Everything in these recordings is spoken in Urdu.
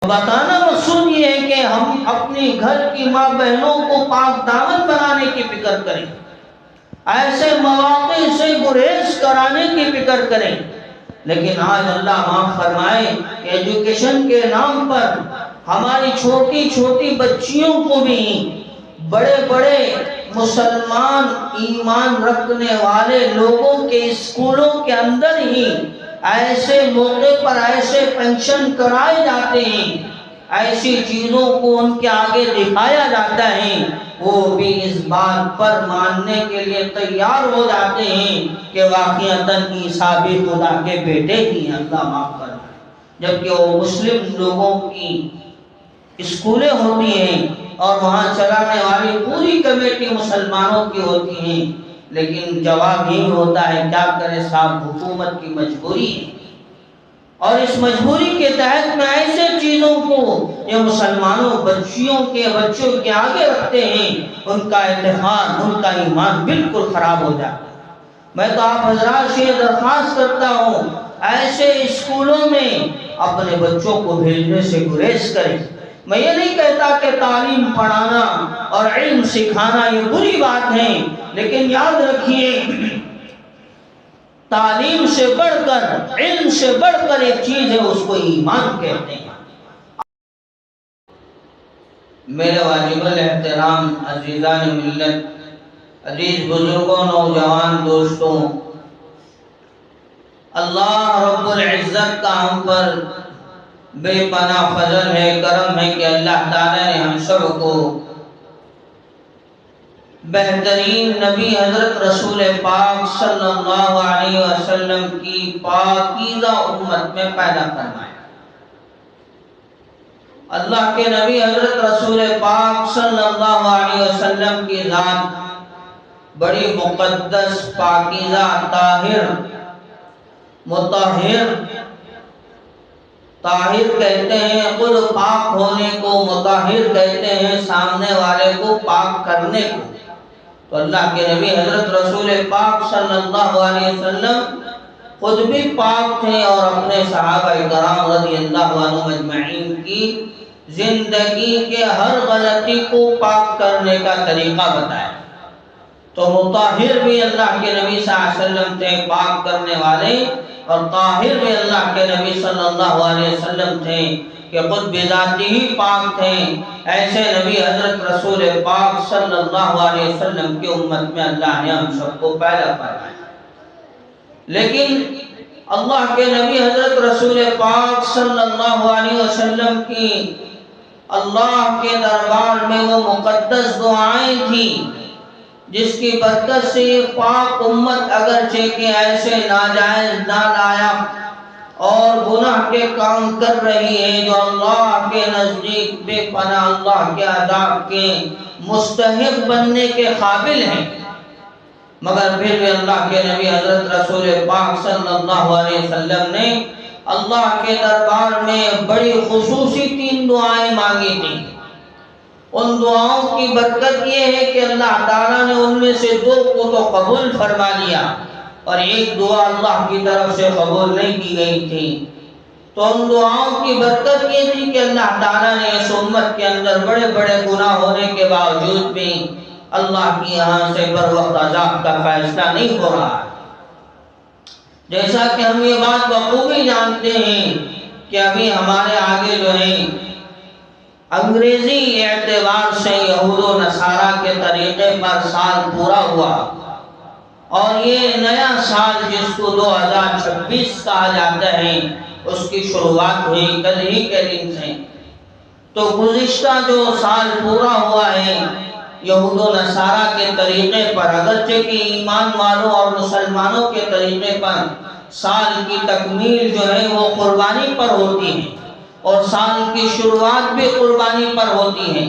بتانا مقصود یہ ہے کہ ہم اپنی گھر کی ماں بہنوں کو پاک دامن بنانے کی فکر کریں، ایسے مواقع سے گریز کرانے کی فکر کریں۔ لیکن آج اللہ معاف فرمائے کہ ایجوکیشن کے نام پر ہماری چھوٹی چھوٹی بچیوں کو بھی بڑے بڑے مسلمان ایمان رکھنے والے لوگوں کے اسکولوں کے اندر ہی ایسے موقع پر ایسے فنکشن کرائے جاتے ہیں، ایسی چیزوں کو ان کے آگے دکھایا جاتا ہے، وہ بھی اس بات پر ماننے کے لیے تیار ہو جاتے ہیں کہ واقعتاً عیسیٰ بھی خدا کے بیٹے ہی ہیں، اللہ معاف کرنا، جبکہ وہ مسلم لوگوں کی اسکولیں ہوتی ہیں اور وہاں چلانے والی پوری کمیٹی مسلمانوں کی ہوتی ہیں، لیکن جواب یہی ہوتا ہے کیا کرے صاحب، حکومت کی مجبوری ہے، اور اس مجبوری کے تحت میں ایسے چیزوں کو یہ مسلمانوں بچوں کے آگے رکھتے ہیں، ان کا اعتقاد، ان کا ایمان بالکل خراب ہو جاتا ہے۔ میں تو آپ حضرات سے درخواست کرتا ہوں ایسے اسکولوں میں اپنے بچوں کو بھیجنے سے گریز کریں۔ میں یہ نہیں کہتا کہ تعلیم پڑھانا اور علم سکھانا یہ بری بات ہے، لیکن یاد رکھیے تعلیم سے بڑھ کر، علم سے بڑھ کر ایک چیز ہے، اس کو ایمان کہتے ہیں۔ میرے واجب الاحترام عزیزان ملت، عزیز بزرگوں، نوجوان دوستوں، اللہ رب العزت کا ہم پر بے پناہ فضل ہے، کرم ہے کہ اللہ تعالیٰ نے ہم سب کو بہترین نبی حضرت رسول پاک صلی اللہ علیہ وسلم کی پاکیزہ امت میں پیدا فرمایا۔ اللہ کے نبی حضرت رسول پاک صلی اللہ علیہ وسلم کی ذات بڑی مقدس، پاکیزہ، طاہر، مطہر، طاہر کہتے ہیں خود پاک ہونے کو، مطہر کہتے ہیں سامنے والے کو پاک کرنے کو۔ تو اللہ کے نبی حضرت رسول پاک صلی اللہ علیہ وسلم خود بھی پاک تھے اور اپنے صحابہ کرام رضی اللہ عنہم اجمعین کی زندگی کے ہر غلطی کو پاک کرنے کا طریقہ بتایا۔ تو مطہر بھی اللہ کے نبی صلی اللہ علیہ وسلم تھے، پاک کرنے والے، اور طاہر بھی اللہ کے نبی صلی اللہ علیہ وسلم تھے کہ خود بذاتی ہی پاک تھے۔ ایسے نبی حضرت رسول پاک صلی اللہ علیہ وسلم کی امت میں اللہ نے ہم سب کو پیدا فرمایا۔ لیکن اللہ کے نبی حضرت رسول پاک صلی اللہ علیہ وسلم کی اللہ کے دربار میں وہ مقدس دعائیں تھیں جس کی برکت سے یہ پاک امت اگرچہ کہ ایسے ناجائز، نالائق اور گناہ کے کام کر رہی ہے جو اللہ کے نزدیک بے پناہ اللہ کے عذاب کے مستحق بننے کے قابل ہیں، مگر پھر بھی اللہ کے نبی حضرت رسول پاک صلی اللہ علیہ وسلم نے اللہ کے دربار میں بڑی خصوصی 3 دعائیں مانگی تھیں۔ ان دعاؤں کی برکت یہ ہے کہ اللہ تعالیٰ نے ان میں سے 2 کو تو قبول فرما لیا اور ایک دعا اللہ کی طرف سے قبول نہیں کی گئی تھی۔ تو ان دعاؤں کی برکت یہ تھی کہ اللہ تعالیٰ نے اس امت کے اندر بڑے بڑے گناہ ہونے کے باوجود بھی اللہ کی یہاں سے بر وقت عذاب کا فیصلہ نہیں ہو رہا۔ جیسا کہ ہم یہ بات بخوبی جانتے ہیں کہ ابھی ہمارے آگے جو ہے انگریزی اعتبار سے یہود و نصارہ کے طریقے پر سال پورا ہوا، اور یہ نیا سال جس کو 2026 کہا جاتا ہے اس کی شروعات ہوئی کل ہی کے دن سے۔ تو گزشتہ جو سال پورا ہوا ہے یہود و نصارہ کے طریقے پر، اگرچہ کہ ایمان والوں اور مسلمانوں کے طریقے پر سال کی تکمیل جو ہے وہ قربانی پر ہوتی ہے اور سال کی شروعات بھی قربانی پر ہوتی ہے۔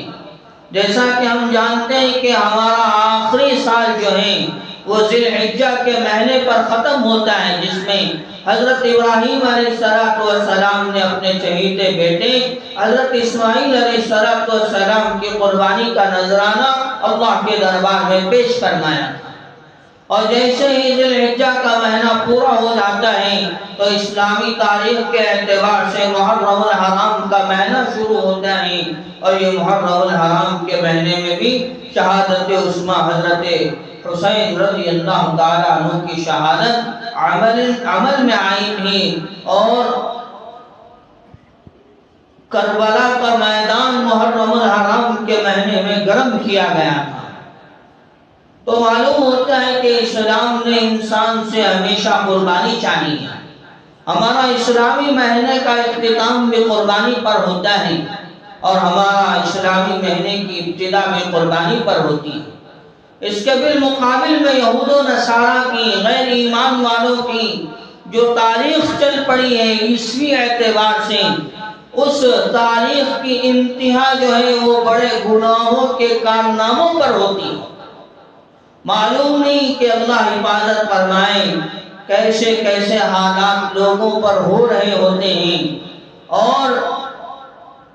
جیسا کہ ہم جانتے ہیں کہ ہمارا آخری سال جو ہے وہ ذی الحجہ کے مہینے پر ختم ہوتا ہے، جس میں حضرت ابراہیم علیہ السلام نے اپنے چہیتے بیٹے حضرت اسماعیل علیہ السلام کی قربانی کا نذرانہ اللہ کے دربار میں پیش فرمایا۔ اور جیسے ہی ذی الحجہ کا مہینہ پورا ہو جاتا ہے تو اسلامی تاریخ کے اعتبار سے محرم الحرام کا مہینہ شروع ہوتا ہے، اور یہ محرم الحرام کے مہینے میں بھی شہادت عظمیٰ حضرت حسین رضی اللہ تعالیٰ عنہ کی شہادت عمل میں آئی تھی، اور کربلا کا میدان محرم الحرام کے مہینے میں گرم کیا گیا تھا۔ تو معلوم ہوتا ہے کہ اسلام نے انسان سے ہمیشہ قربانی چاہی ہے۔ ہمارا اسلامی مہینے کا اختتام بھی قربانی پر ہوتا ہے، اور ہمارا اسلامی مہینے کی ابتدا بھی قربانی پر ہوتی ہے۔ اس کے بالمقابل میں یہود و نصارہ کی، غیر ایمان والوں کی جو تاریخ چل پڑی ہے عیسوی اعتبار سے، اس تاریخ کی انتہا جو ہے وہ بڑے گناہوں کے کارناموں پر ہوتی ہے۔ معلوم نہیں کہ اللہ حفاظت فرمائے کیسے کیسے حالات لوگوں پر ہو رہے ہوتے ہیں، اور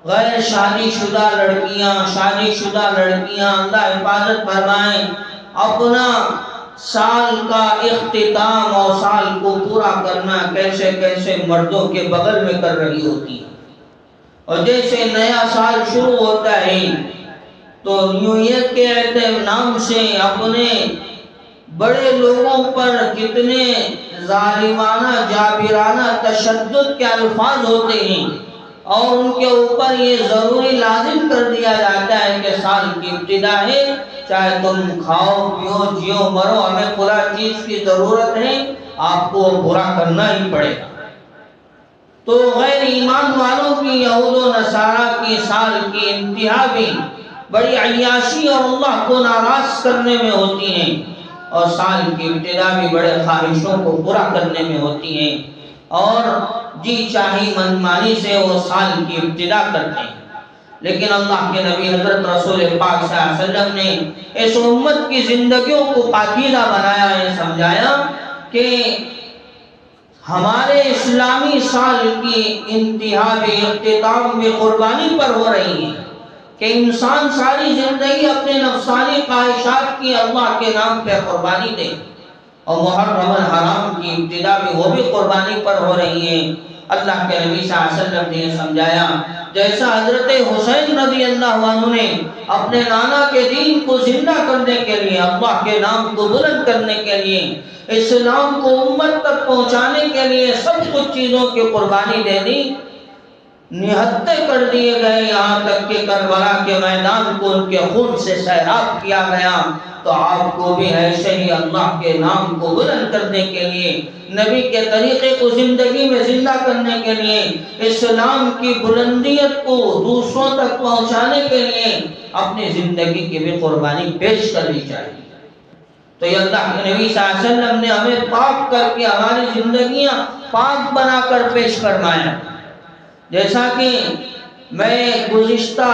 غیر شادی شدہ لڑکیاں، شادی شدہ لڑکیاں اللہ حفاظت فرمائے اپنا سال کا اختتام اور سال کو پورا کرنا کیسے کیسے مردوں کے بغل میں کر رہی ہوتی ہے۔ اور جیسے نیا سال شروع ہوتا ہے تو نیو ایئر کے نام سے اپنے بڑے لوگوں پر کتنے ظالمانہ جابرانہ تشدد کے الفاظ ہوتے ہیں، اور ان کے اوپر یہ ضروری لازم کر دیا جاتا ہے کہ سال کی ابتدا ہے، چاہے تم کھاؤ پیو جیو مرو، ہمیں پورا چیز کی ضرورت ہے، آپ کو پورا کرنا ہی پڑے گا۔ تو غیر ایمان والوں کی، یہود و نصارہ کی سال کی انتہا بھی بڑی عیاشی اور اللہ کو ناراض کرنے میں ہوتی ہیں، اور سال کی ابتدا بھی بڑے خواہشوں کو پورا کرنے میں ہوتی ہیں، اور جی چاہی منمانی سے وہ سال کی ابتدا کرتے ہیں۔ لیکن اللہ کے نبی حضرت رسول پاک صلی اللہ علیہ وسلم نے اس امت کی زندگیوں کو پاکیزہ بنایا ہے، سمجھایا کہ ہمارے اسلامی سال کی انتہا بھی، اختتام بھی قربانی پر ہو رہی ہے، کہ انسان ساری زندگی اپنے نفسانی خواہشات کی اللہ کے نام پہ قربانی دے، اور محرم الحرام کی ابتدا بھی وہ بھی قربانی پر ہو رہی ہے۔ اللہ کے نبی صلی اللہ علیہ وسلم نے یہ سمجھایا، جیسا حضرت حسین رضی اللہ عنہ نے اپنے نانا کے دین کو زندہ کرنے کے لیے، اللہ کے نام کو بلند کرنے کے لیے، اسلام کو امت تک پہنچانے کے لیے سب کچھ چیزوں کی قربانی دے دی، نہتے کر دیے گئے، یہاں تک کہ کربلا کے میدان کو ان کے خون سے سیراب کیا گیا، تو آپ کو بھی ایسے ہی اللہ کے نام کو بلند کرنے کے لیے، نبی کے طریقے کو زندگی میں زندہ کرنے کے لیے، اسلام کی بلندیت کو دوسروں تک پہنچانے کے لیے اپنی زندگی کی بھی قربانی پیش کرنی چاہیے۔ تو یہ اللہ کے نبی صلی اللہ علیہ وسلم نے ہمیں پاک کر کے ہماری زندگیاں پاک بنا کر پیش فرمایا۔ جیسا کہ میں گزشتہ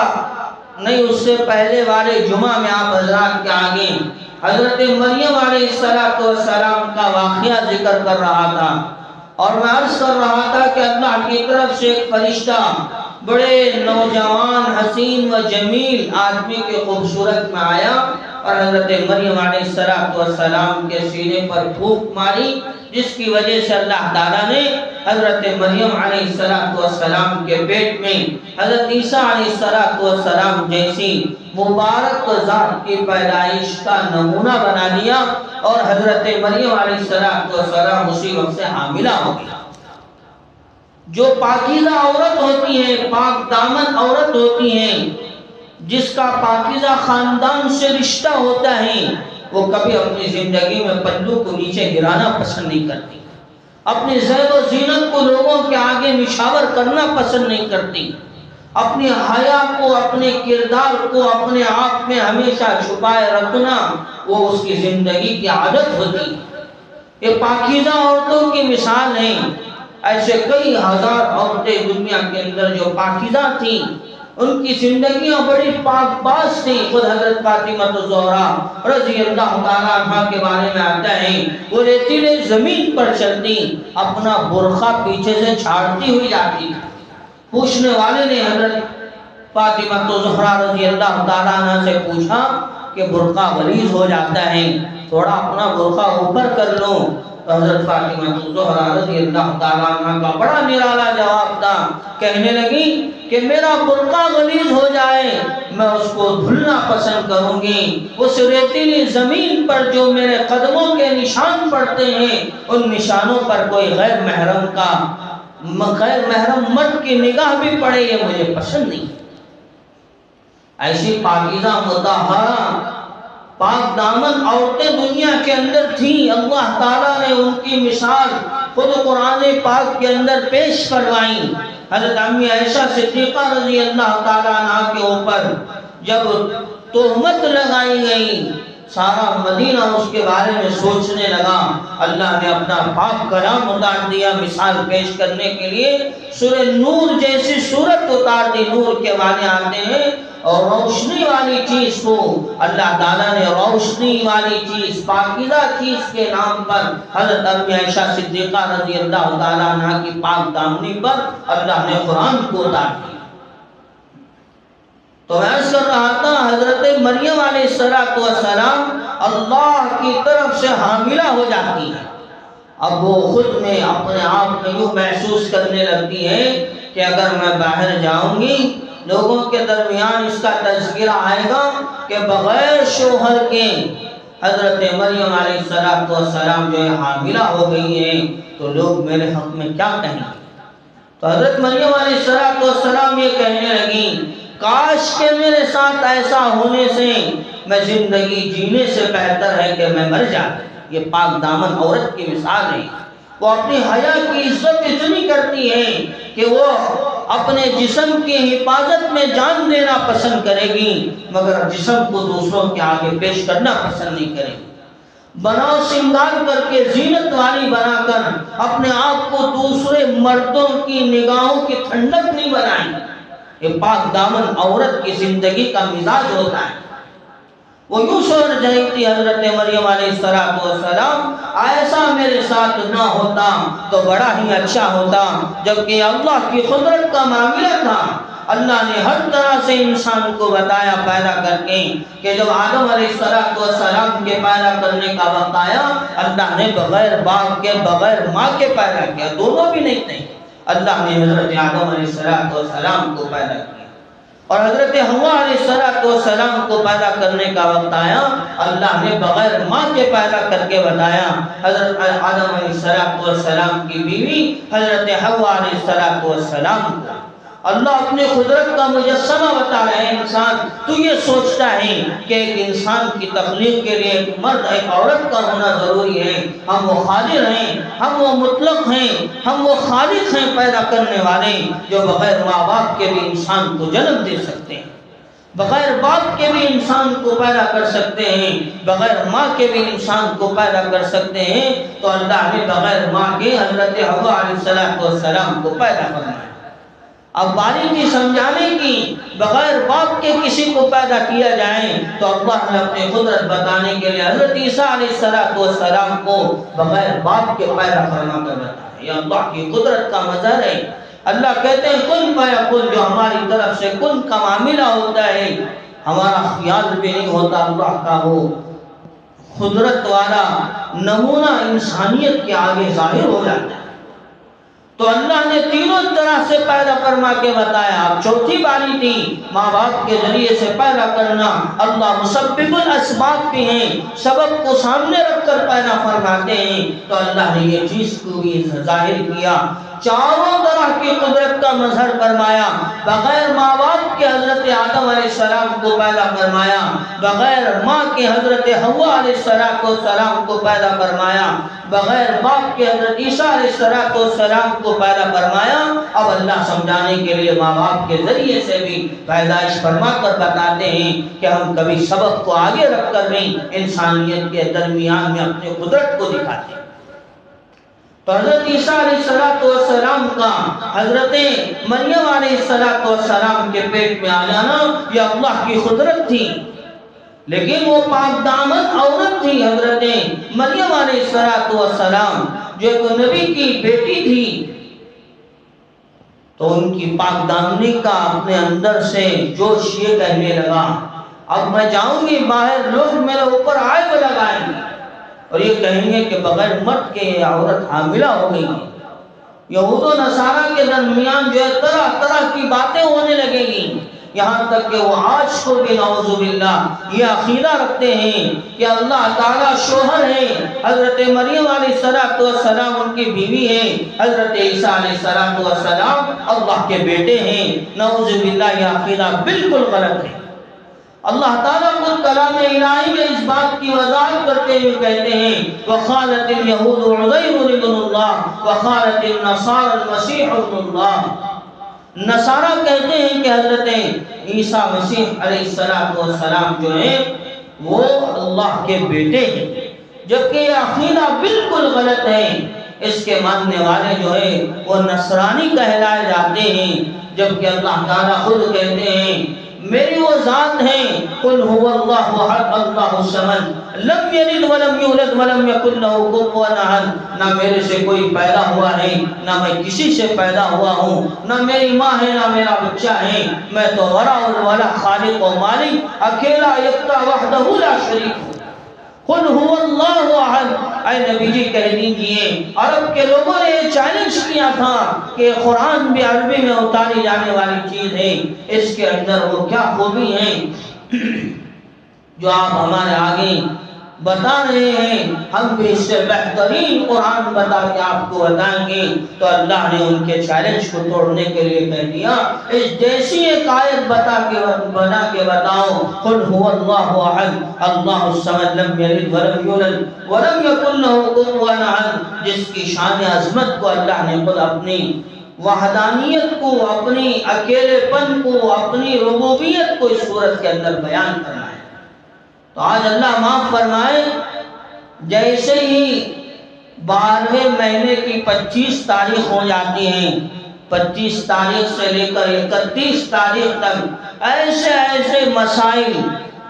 نہیں اس سے پہلے والے جمعہ میں آپ حضرات کے آگے حضرت مریم علیہ السلام کا واقعہ ذکر کر رہا تھا، اور میں عرض کر رہا تھا کہ اللہ کی طرف سے ایک فرشتہ بڑے نوجوان حسین و جمیل آدمی کے خوبصورت میں آیا، اور حضرت مریم علیہ السلام کے سینے پر پھونک ماری، جس کی وجہ سے اللہ تعالیٰ نے حضرت مریم علیہ السلام کے پیٹ میں حضرت عیسیٰ علیہ السلام جیسی مبارک ذات کی پیدائش کا نمونہ بنا دیا، اور حضرت مریم علیہ السلام اسی وقت سے حاملہ ہو گیا۔ جو پاکیزہ عورت ہوتی ہے، پاک دامن عورت ہوتی ہے، جس کا پاکیزہ خاندان سے رشتہ ہوتا ہے، وہ کبھی اپنی زندگی میں پلو کو نیچے گرانا پسند نہیں کرتی، اپنی زیب و زینت کو لوگوں کے آگے نشاور کرنا پسند نہیں کرتی، اپنی حیا کو، اپنے کردار کو اپنے آپ میں ہمیشہ چھپائے رکھنا وہ اس کی زندگی کی عادت ہوتی ہے۔ یہ پاکیزہ عورتوں کی مثال ہے، ایسے کئی ہزار عورتیں دنیا کے اندر جو پاکیزہ تھیں، ان کی زندگیاں بڑی پاک باز تھی۔ خود حضرت فاطمہ الزہرا رضی اللہ تعالیٰ عنہ کے بارے میں آتا ہے، وہ ریتیلے زمین پر چلتی، اپنا برقع پیچھے سے چھاڑتی ہوئی جاتی۔ پوچھنے والے نے حضرت فاطمہ الزہرا رضی اللہ تعالیٰ عنہ سے پوچھا کہ برقع غلیظ ہو جاتا ہے تھوڑا اپنا برقع اوپر کر لوں. تو حضرت فاطمہ الزہرا رضی اللہ تعالیٰ عنہ کا بڑا نرالا جواب تھا. کہنے لگی کہ میرا برقع غلیظ ہو جائے میں اس کو دھلنا پسند کروں گی. اس ریتیلی زمین پر جو میرے قدموں کے نشان پڑتے ہیں ان نشانوں پر کوئی غیر محرم مرد کی نگاہ بھی پڑے یہ مجھے پسند نہیں. ایسی پاکیزہ مطہرہ پاک دامن عورتیں دنیا کے اندر تھیں. اللہ تعالیٰ نے ان کی مثال خود قرآن پاک کے اندر پیش فرمائی. حضرت امی عائشہ صدیقہ رضی اللہ تعالیٰ عنہ کے اوپر جب تہمت لگائی گئی سارا مدینہ اس کے بارے میں سوچنے لگا. اللہ نے اپنا پاک کلام اتار دیا مثال پیش کرنے کے لیے. سورہ نور جیسی سورت اتار دی. نور کے معنی آتے ہیں اور روشنی والی چیز کو اللہ تعالیٰ نے روشنی والی چیز پاکیزہ چیز کے نام پر حضرت امی عائشہ صدیقہ رضی اللہ تعالیٰ عنہ کی پاک دامنی پر اللہ نے قرآن کو اتار دیا. تو میں عرض کر رہا تھا حضرت مریم علیہ السلام اللہ کی طرف سے حاملہ ہو جاتی ہے. اب وہ خود میں اپنے آپ میں یوں محسوس کرنے لگتی ہے کہ اگر میں باہر جاؤں گی لوگوں کے درمیان اس کا تذکرہ آئے گا کہ بغیر شوہر کے حضرت مریم علیہ السلام جو ہے حاملہ ہو گئی ہیں تو لوگ میرے حق میں کیا کہیں گے. تو حضرت مریم علیہ السلام یہ کہنے لگی کاش کہ میرے ساتھ ایسا ہونے سے میں زندگی جینے سے بہتر ہے کہ میں مر جاتا. یہ پاک دامن عورت کی مثال ہے. وہ اپنی حیا کی عزت اتنی کرتی ہے کہ وہ اپنے جسم کی حفاظت میں جان دینا پسند کرے گی مگر جسم کو دوسروں کے آگے پیش کرنا پسند نہیں کرے گی. بناؤ سنگار کر کے زینت والی بنا کر اپنے آپ کو دوسرے مردوں کی نگاہوں کی ٹھنڈک نہیں بنائیں. یہ پاک دامن عورت کی زندگی کا مزاج ہوتا ہے. وہ یوں سوچ رہی تھی حضرت مریم علیہ السلام ایسا میرے ساتھ نہ ہوتا تو بڑا ہی اچھا ہوتا. جبکہ اللہ کی قدرت کا معاملہ تھا. اللہ نے ہر طرح سے انسان کو بتایا پیدا کر کے کہ جب آدم علیہ السلام کے پیدا کرنے کا وقت آیا اللہ نے بغیر باپ کے بغیر ماں کے پیدا کیا. دونوں بھی نہیں تھے. اللہ نے حضرت آدم علیہ السلام کو پیدا کیا اور حضرت حوا علیہ السلام کو پیدا کرنے کا وقت آیا اللہ نے بغیر ماں کے پیدا کر کے بتایا. حضرت آدم علیہ السلام کی بیوی حضرت حوا علیہ السلام کو اللہ اپنے قدرت کا مجسمہ بتا رہے ہیں. انسان تو یہ سوچتا ہے کہ ایک انسان کی تخلیق کے لیے ایک مرد ایک عورت کا ہونا ضروری ہے. ہم وہ قادر ہیں, ہم وہ مطلق ہیں, ہم وہ خالق ہیں پیدا کرنے والے جو بغیر ماں باپ کے بھی انسان کو جنم دے سکتے ہیں, بغیر باپ کے بھی انسان کو پیدا کر سکتے ہیں, بغیر ماں کے بھی انسان کو پیدا کر سکتے ہیں. تو اللہ نے بغیر ماں کے حضرت حوا علیہ السلام کو پیدا فرمایا. اب باریکی سمجھانے کی بغیر باپ کے کسی کو پیدا کیا جائے تو اللہ نے اپنی قدرت بتانے کے لیے حضرت عیسیٰ علیہ السلام کو بغیر باپ کے پیدا فرما کر بتایا. یہ اللہ کی قدرت کا مظہر ہے. اللہ کہتے ہیں کن فیکون, جو ہماری طرف سے کن کا معاملہ ہوتا ہے ہمارا خیال بھی نہیں ہوتا اللہ کا وہ قدرت والا نمونہ انسانیت کے آگے ظاہر ہو جاتا ہے. تو اللہ نے تینوں طرح سے پیدا فرما کے بتایا. اب چوتھی باری تھی ماں باپ کے ذریعے سے پیدا کرنا. اللہ مسبب الاسباب بھی ہیں, سبب کو سامنے رکھ کر پیدا فرماتے ہیں. تو اللہ نے یہ چیز کو بھی ظاہر کیا, چاروں طرح کی قدرت کا مظہر فرمایا. بغیر ماں باپ کے حضرت آدم علیہ السلام کو پیدا فرمایا, بغیر ماں کے حضرت حوا علیہ السلام کو پیدا فرمایا, بغیر باپ کے حضرت عیسیٰ علیہ السلام کو پیدا فرمایا. اب اللہ سمجھانے کے لیے ماں باپ کے ذریعے سے بھی پیدائش فرما کر بتاتے ہیں کہ ہم کبھی سبب کو آگے رکھ کر نہیں انسانیت کے درمیان میں اپنے قدرت کو دکھاتے ہیں. تو حضرت عیسیٰ علیہ السلام کا حضرت مریم علیہ السلام کے پیٹ میں آ جانا یہ اللہ کی قدرت تھی. لیکن وہ پاک دامن عورت تھی حضرت مریم علیہ السلام جو ایک نبی کی بیٹی تھی. تو ان کی پاک دامنی کا اپنے اندر سے جوش یہ کہنے لگا اب میں جاؤں گی باہر لوگ میرے اوپر عائب لگائیں گے, اور یہ کہیں گے کہ بغیر مرد کے یہ عورت حاملہ ہو گئی ہے۔ یہود و نصارہ کے درمیان جو ہے طرح طرح کی باتیں ہونے لگیں گی، یہاں تک کہ وہ آج کو بھی نعوذ باللہ یہ عقیدہ رکھتے ہیں کہ اللہ تعالیٰ شوہر ہیں، حضرت مریم علیہ السلام ان کی بیوی ہیں، حضرت عیسیٰ علیہ السلام اللہ کے بیٹے ہیں۔ نعوذ باللہ یہ عقیدہ بالکل غلط ہے۔ اللہ تعالیٰ خود کلام الہی میں اس بات کی وضاحت کرتے ہوئے کہتے ہیں وَقَالَتِ الْيَهُودُ عُزَيْرٌ ابْنُ اللَّهِ وَقَالَتِ النَّصَارَى الْمَسِيحُ ابْنُ اللَّهِ۔ نصارہ کہتے ہیں کہ حضرت عیسیٰ مسیح علیہ السلام جو ہیں وہ اللہ کے بیٹے ہیں، جبکہ یہ عقیدہ بالکل غلط ہے۔ اس کے ماننے والے جو ہیں وہ نصرانی کہلائے جاتے ہیں، جبکہ اللہ تعالیٰ خود کہتے ہیں میری وہ ذات ہیں قل هو اللہ احد اللہ الصمد لم یلد ولم یولد ولم یکن له کفوا احد۔ نہ میرے سے کوئی پیدا ہوا ہے، نہ میں کسی سے پیدا ہوا ہوں، نہ میری ماں ہے نہ میرا بچہ ہے، میں تو ورا والا خالق و مالک اکیلا یکتا وحدہ لا شریک ہوں۔ قل هو اللہ احد، اے نبی جی کہہ دیجئے عرب کے لوگوں نے یہ چیلنج کیا تھا کہ قرآن بھی عربی میں اتاری جانے والی چیز ہے، اس کے اندر وہ کیا خوبی ہیں جو آپ ہمارے آگے بتا رہے ہیں، ہم بھی اس سے بہترین قرآن بتا کے آپ کو بتائیں گے۔ تو اللہ نے ان کے چیلنج کو توڑنے کے لیے کہہ دیا اس جیسی ایک آیت بنا کے بتاؤ قل هو اللہ احد اللہ الصمد لم یلد ولم یولد ولم یکن له کفوا احد، جس کی شان عظمت کو اللہ نے خود اپنی وحدانیت کو، اپنی اکیلے پن کو، اپنی ربوبیت کو اس صورت کے اندر بیان کرنا ہے۔ تو آج اللہ معاف فرمائے، جیسے ہی 12ویں مہینے کی 25 تاریخ ہو جاتی ہیں، 25 تاریخ سے لے کر 31 تاریخ تک ایسے ایسے مسائل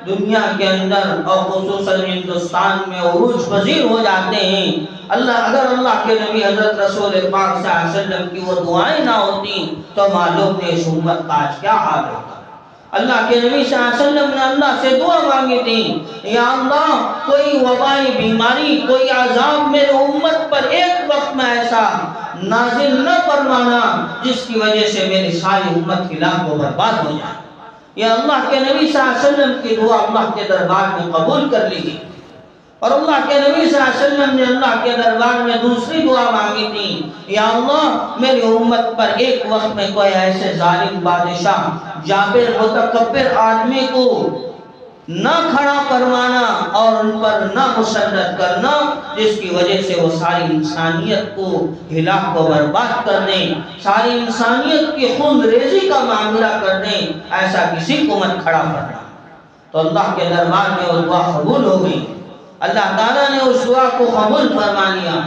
دنیا کے اندر اور خصوصاً ہندوستان میں عروج پذیر ہو جاتے ہیں۔ اگر اللہ کے نبی حضرت رسول پاک صلی اللہ علیہ وسلم کی وہ دعائیں نہ ہوتی تو معلوم ہے اس امت کا آج کیا حال ہوگا۔ اللہ کے نبی صلی اللہ علیہ وسلم نے اللہ سے دعا مانگی تھی یا اللہ کوئی وبائی بیماری، کوئی عذاب میرے امت پر ایک وقت میں ایسا نازل نہ فرمانا جس کی وجہ سے میری ساری امت ہلاک و برباد ہو جائے۔ یا اللہ کے نبی صلی اللہ علیہ وسلم کی دعا اللہ کے دربار میں قبول کر لی گئی، اور اللہ کے نبی صلی اللہ علیہ وسلم نے اللہ کے دربار میں دوسری دعا مانگی تھی یا اللہ میری امت پر ایک وقت میں کوئی ایسے ظالم بادشاہ، جابر متکبر آدمی کو نہ کھڑا فرمانا اور ان پر نہ مسلط کرنا جس کی وجہ سے وہ ساری انسانیت کو ہلاک و برباد کر دیں، ساری انسانیت کی خون ریزی کا معاملہ کر دیں، ایسا کسی کو مت کھڑا کرنا۔ تو اللہ کے دربار میں وہ دعا قبول ہو گئی، اللہ تعالیٰ نے اس دعا کو قبول فرما لیا۔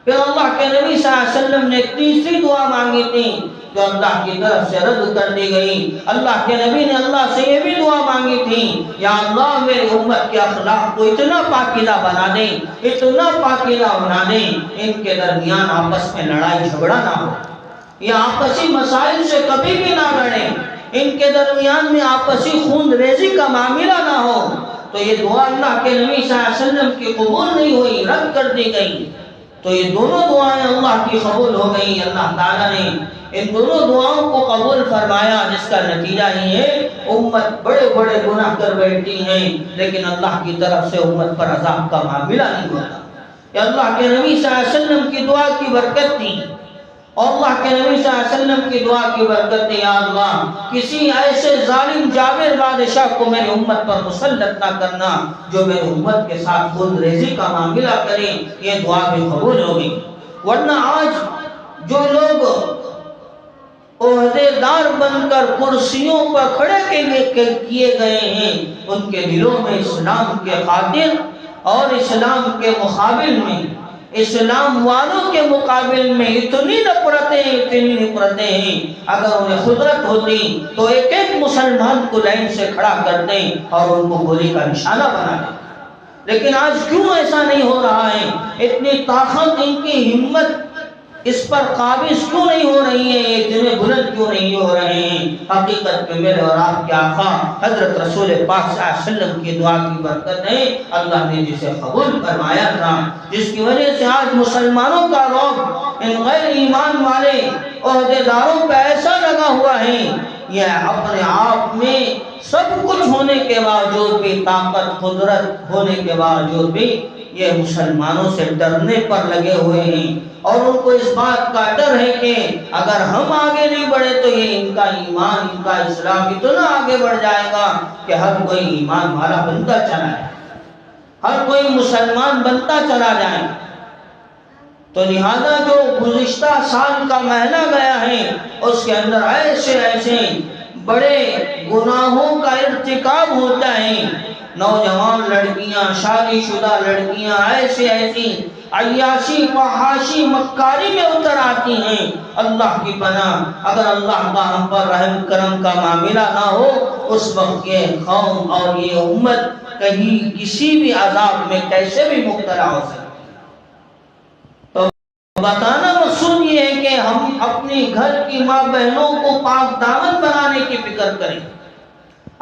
پھر اللہ کے نبی صلی اللہ علیہ وسلم نے ایک تیسری دعا مانگی تھی جو اللہ کی طرف سے رد کر دی گئی۔ اللہ کے نبی نے اللہ سے یہ بھی دعا مانگی تھی یا اللہ میری امت کے اخلاق کو اتنا پاکیزہ بنا دیں، اتنا پاکیزہ بنا دیں ان کے درمیان آپس میں لڑائی جھگڑا نہ ہو، یہ آپسی مسائل سے کبھی بھی نہ لڑیں، ان کے درمیان میں آپسی خون ریزی کا معاملہ نہ ہو۔ تو یہ دعا اللہ کے نبی صلی اللہ علیہ وسلم کی قبول نہیں ہوئی، رد کر دی گئی۔ تو یہ دونوں دعائیں اللہ کی قبول ہو گئی۔ اللہ تعالیٰ نے ان دونوں دعاؤں کو قبول فرمایا، جس کا نتیجہ یہ ہے امت بڑے بڑے گناہ کر بیٹھتی ہیں لیکن اللہ کی طرف سے امت پر عذاب کا معاملہ نہیں ہوتا۔ یہ اللہ کے نبی صلی اللہ علیہ وسلم کی دعا کی برکت تھی، اور اللہ کے نبی صلی اللہ علیہ وسلم کی دعا کی برکت تھی یا اللہ کسی ایسے ظالم جابر بادشاہ کو میری امت پر مسلط نہ کرنا جو میری امت کے ساتھ خون ریزی کا معاملہ کرے۔ یہ دعا بھی قبول ہوگی۔ ورنہ آج جو لوگ عہدیدار بن کر کرسیوں پر کھڑے کیے گئے ہیں ان کے دلوں میں اسلام کے خاطر اور اسلام کے مقابل میں، اسلام والوں کے مقابل میں اتنی نفرتیں ہیں، اگر انہیں قدرت ہوتی تو ایک ایک مسلمان کو لائن سے کھڑا کر دیں اور ان کو گولی کا نشانہ بنا دیں۔ لیکن آج کیوں ایسا نہیں ہو رہا ہے؟ اتنی طاقت، ان کی ہمت اس پر قابض کیوں نہیں ہو رہی ہیں، یہ اتنے بلند کیوں نہیں ہو رہے ہیں؟ حقیقت میں میرے اور آپ کے آقا حضرت رسول پاک صلی اللہ علیہ وسلم کی دعا کی برکت ہے، اللہ نے جسے قبول فرمایا تھا، جس کی وجہ سے آج مسلمانوں کا رعب ان غیر ایمان والے عہدیداروں پہ ایسا لگا ہوا ہے، یہ اپنے آپ میں سب کچھ ہونے کے باوجود بھی، طاقت قدرت ہونے کے باوجود بھی یہ مسلمانوں سے ڈرنے پر لگے ہوئے ہیں، اور ان کو اس بات کا ڈر ہے کہ اگر ہم آگے نہیں بڑھے تو یہ ان کا ایمان، ان کا اسلام اتنا آگے بڑھ جائے گا کہ ہر کوئی ایمان والا بنتا چلا جائے، ہر کوئی مسلمان بنتا چلا جائے۔ تو لہذا جو گزشتہ سال کا مہینہ گیا ہے اس کے اندر ایسے ایسے بڑے گناہوں کا ارتکاب ہوتا ہے، نوجوان لڑکیاں، شادی شدہ لڑکیاں ایسے ایسی عیاشی فحاشی مکاری میں اتر آتی ہیں۔ اللہ کی پناہ، اگر اللہ کا ہم پر رحم کرم کا معاملہ نہ ہو اس وقت یہ قوم اور یہ امت کہیں کسی بھی عذاب میں کیسے بھی مبتلا ہو سکتی۔ تو بتانا مقصود یہ ہے کہ ہم اپنی گھر کی ماں بہنوں کو پاک دامن بنانے کی فکر کریں،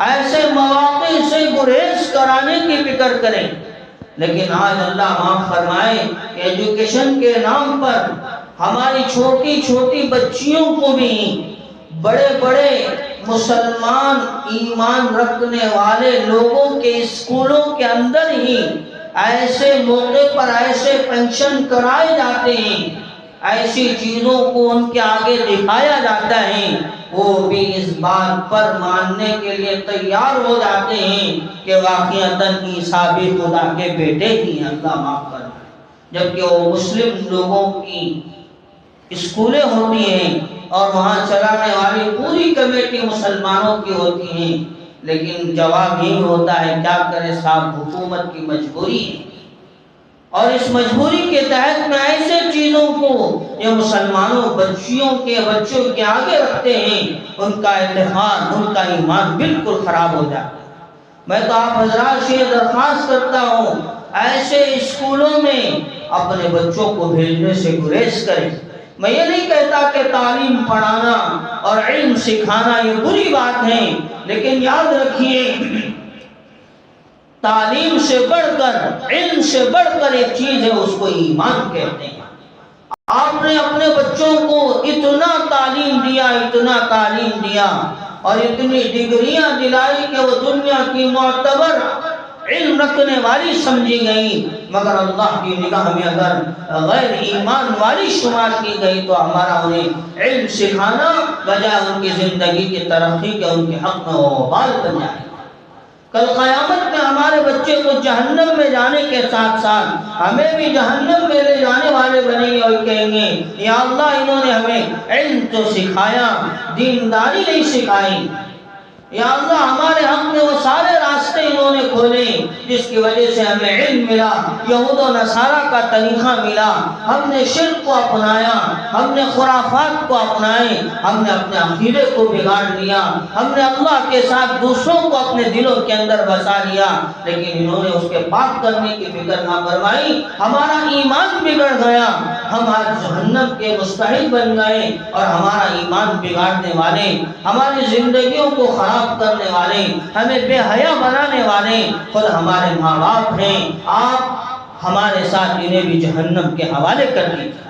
ایسے مواقع سے گریز کرانے کی فکر کریں، لیکن آج اللہ معاف فرمائے کہ ایجوکیشن کے نام پر ہماری چھوٹی چھوٹی بچیوں کو بھی بڑے بڑے مسلمان ایمان رکھنے والے لوگوں کے اسکولوں کے اندر ہی ایسے موقع پر ایسے فنکشن کرائے جاتے ہیں، ایسی چیزوں کو ان کے آگے دکھایا جاتا ہے، وہ بھی اس بات پر ماننے کے لیے تیار ہو جاتے ہیں کہ واقعتاً عیسیٰ بھی خدا کے بیٹے ہی ہیں، اللہ معاف فرمائے، جبکہ وہ مسلم لوگوں کی اسکولیں ہوتی ہیں اور وہاں چلانے والی پوری کمیٹی مسلمانوں کی ہوتی ہیں، لیکن جواب یہی ہوتا ہے کیا کرے صاحب، حکومت کی مجبوری ہے، اور اس مجبوری کے تحت میں ایسے چیزوں کو یہ مسلمانوں بچوں کے آگے رکھتے ہیں، ان کا اتحاد، ان کا ایمان بالکل خراب ہو جاتا ہے۔ میں تو آپ حضرات سے درخواست کرتا ہوں ایسے اسکولوں میں اپنے بچوں کو بھیجنے سے گریز کریں۔ میں یہ نہیں کہتا کہ تعلیم پڑھانا اور علم سکھانا یہ بری بات ہے، لیکن یاد رکھیے تعلیم سے بڑھ کر، علم سے بڑھ کر ایک چیز ہے، اس کو ایمان کہتے ہیں۔ آپ نے اپنے بچوں کو اتنا تعلیم دیا، اتنا تعلیم دیا اور اتنی ڈگریاں دلائی کہ وہ دنیا کی معتبر علم رکھنے والی سمجھی گئی، مگر اللہ کی نگاہ میں اگر غیر ایمان والی شمار کی گئی تو ہمارا انہیں علم سکھانا بجائے ان کی زندگی کی ترقی کے ان کے حق میں وبال بن جائے۔ کل قیامت میں ہمارے بچے کو جہنم میں جانے کے ساتھ ساتھ ہمیں بھی جہنم میں لے جانے والے بنیں گے اور کہیں گے یا اللہ انہوں نے ہمیں علم تو سکھایا، دینداری نہیں سکھائی، یا اللہ ہمارے حق میں وہ سارے راستے انہوں نے کھولے جس کی وجہ سے ہمیں علم ملا، یہود و نصارہ کا طریقہ ملا، ہم نے شرک کو اپنایا، ہم نے خرافات کو اپنائے، ہم نے اپنے عقیدے کو بگاڑ دیا، ہم نے اللہ کے ساتھ دوسروں کو اپنے دلوں کے اندر بسا لیا، لیکن انہوں نے اس کے پاک کرنے کی فکر نہ فرمائی، ہمارا ایمان بگڑ گیا، ہم آج جہنم کے مستحق بن گئے، اور ہمارا ایمان بگاڑنے والے، ہماری زندگیوں کو خراب کرنے والے، ہمیں بے حیا بنانے والے خود ہمارے ماں باپ ہیں۔ آپ ہمارے ساتھ انہیں بھی جہنم کے حوالے کر دیجیے۔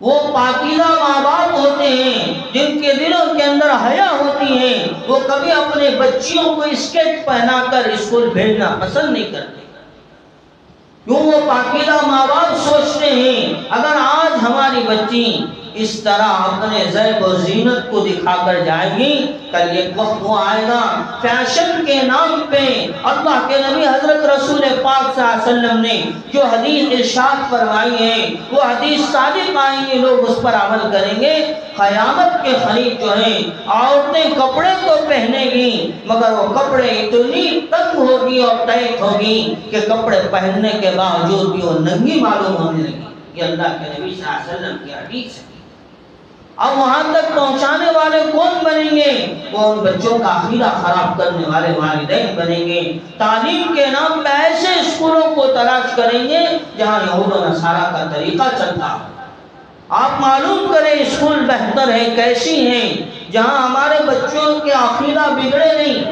وہ پاکیزہ ماں باپ ہوتے ہیں جن کے دلوں کے اندر حیا ہوتی ہے، وہ کبھی اپنے بچیوں کو اسکرٹ پہنا کر اسکول بھیجنا پسند نہیں کرتے، کیوں؟ وہ پاکیزہ ماں باپ سوچتے ہیں اگر آج ہماری بچی اس طرح اپنے زیب و زینت کو دکھا کر جائے گی، کل ایک وقت وہ آئے گا فیشن کے نام پہ اللہ کے نبی حضرت رسول پاک صلی اللہ علیہ وسلم نے جو حدیث ارشاد فرمائی ہے وہ حدیث صادق آئیں گے، لوگ اس پر عمل کریں گے۔ قیامت کے قریب جو ہیں عورتیں کپڑے تو پہنے گی مگر وہ کپڑے اتنی تنگ ہوگی اور ٹائٹ ہوگی کہ کپڑے پہننے کے باوجود بھی وہ ننگی معلوم ہونے لگی۔ یہ اللہ کے نبی صلی اللہ علیہ وسلم کی حدیث ہے۔ اب وہاں تک پہنچانے والے کون بنیں گے؟ وہ ان بچوں کا عقیدہ خراب کرنے والے والدین بنیں گے۔ تعلیم کے نام پہ ایسے اسکولوں کو تلاش کریں گے جہاں یہود و نصارہ کا طریقہ چلتا ہو، آپ معلوم کریں اسکول بہتر ہے کیسی ہیں جہاں ہمارے بچوں کے عقیدہ بگڑے نہیں.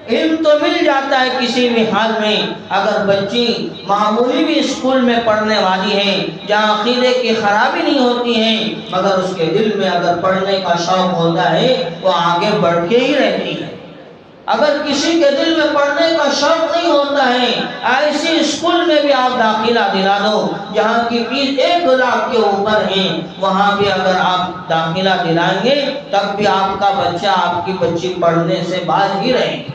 علم تو مل جاتا ہے کسی بھی حال میں. اگر بچی معمولی بھی اسکول میں پڑھنے والی ہے جہاں عقیدے کی خرابی نہیں ہوتی ہے مگر اس کے دل میں اگر پڑھنے کا شوق ہوتا ہے وہ آگے بڑھ کے ہی رہتی ہے. اگر کسی کے دل میں پڑھنے کا شوق نہیں ہوتا ہے ایسی اسکول میں بھی آپ داخلہ دلا دو جہاں کی فیس 1 لاکھ کے اوپر ہے، وہاں بھی اگر آپ داخلہ دلائیں گے تب بھی آپ کا بچہ آپ کی بچی پڑھنے سے باز ہی رہے گی.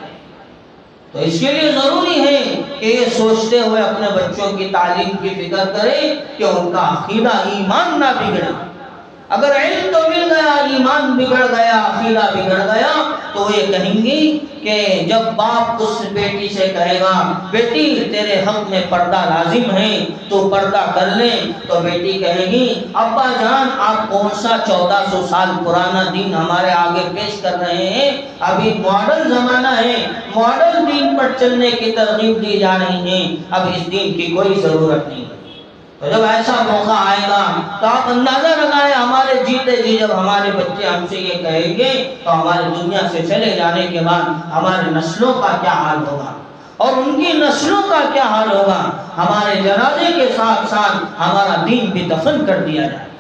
تو اس کے لیے ضروری ہے کہ یہ سوچتے ہوئے اپنے بچوں کی تعلیم کی فکر کریں کہ ان کا عقیدہ ایمان نہ بگڑے. اگر علم تو مل گیا ایمان بگڑ گیا عقیدہ بگڑ گیا تو یہ کہیں گی کہ جب باپ اس بیٹی سے کہے گا بیٹی تیرے حق میں پردہ لازم ہے تو پردہ کر لے، تو بیٹی کہے گی ابا جان آپ کون سا 1400 سال پرانا دین ہمارے آگے پیش کر رہے ہیں، ابھی ماڈرن زمانہ ہے، ماڈرن دین پر چلنے کی ترغیب دی جا رہی ہے، اب اس دین کی کوئی ضرورت نہیں. تو جب ایسا موقع آئے گا تو آپ اندازہ لگائیں ہمارے جیتے جی جب ہمارے بچے ہم سے یہ کہیں گے تو ہمارے دنیا سے چلے جانے کے بعد ہمارے نسلوں کا کیا حال ہوگا اور ان کی نسلوں کا کیا حال ہوگا. ہمارے جنازے کے ساتھ ساتھ ہمارا دین بھی دفن کر دیا جائے.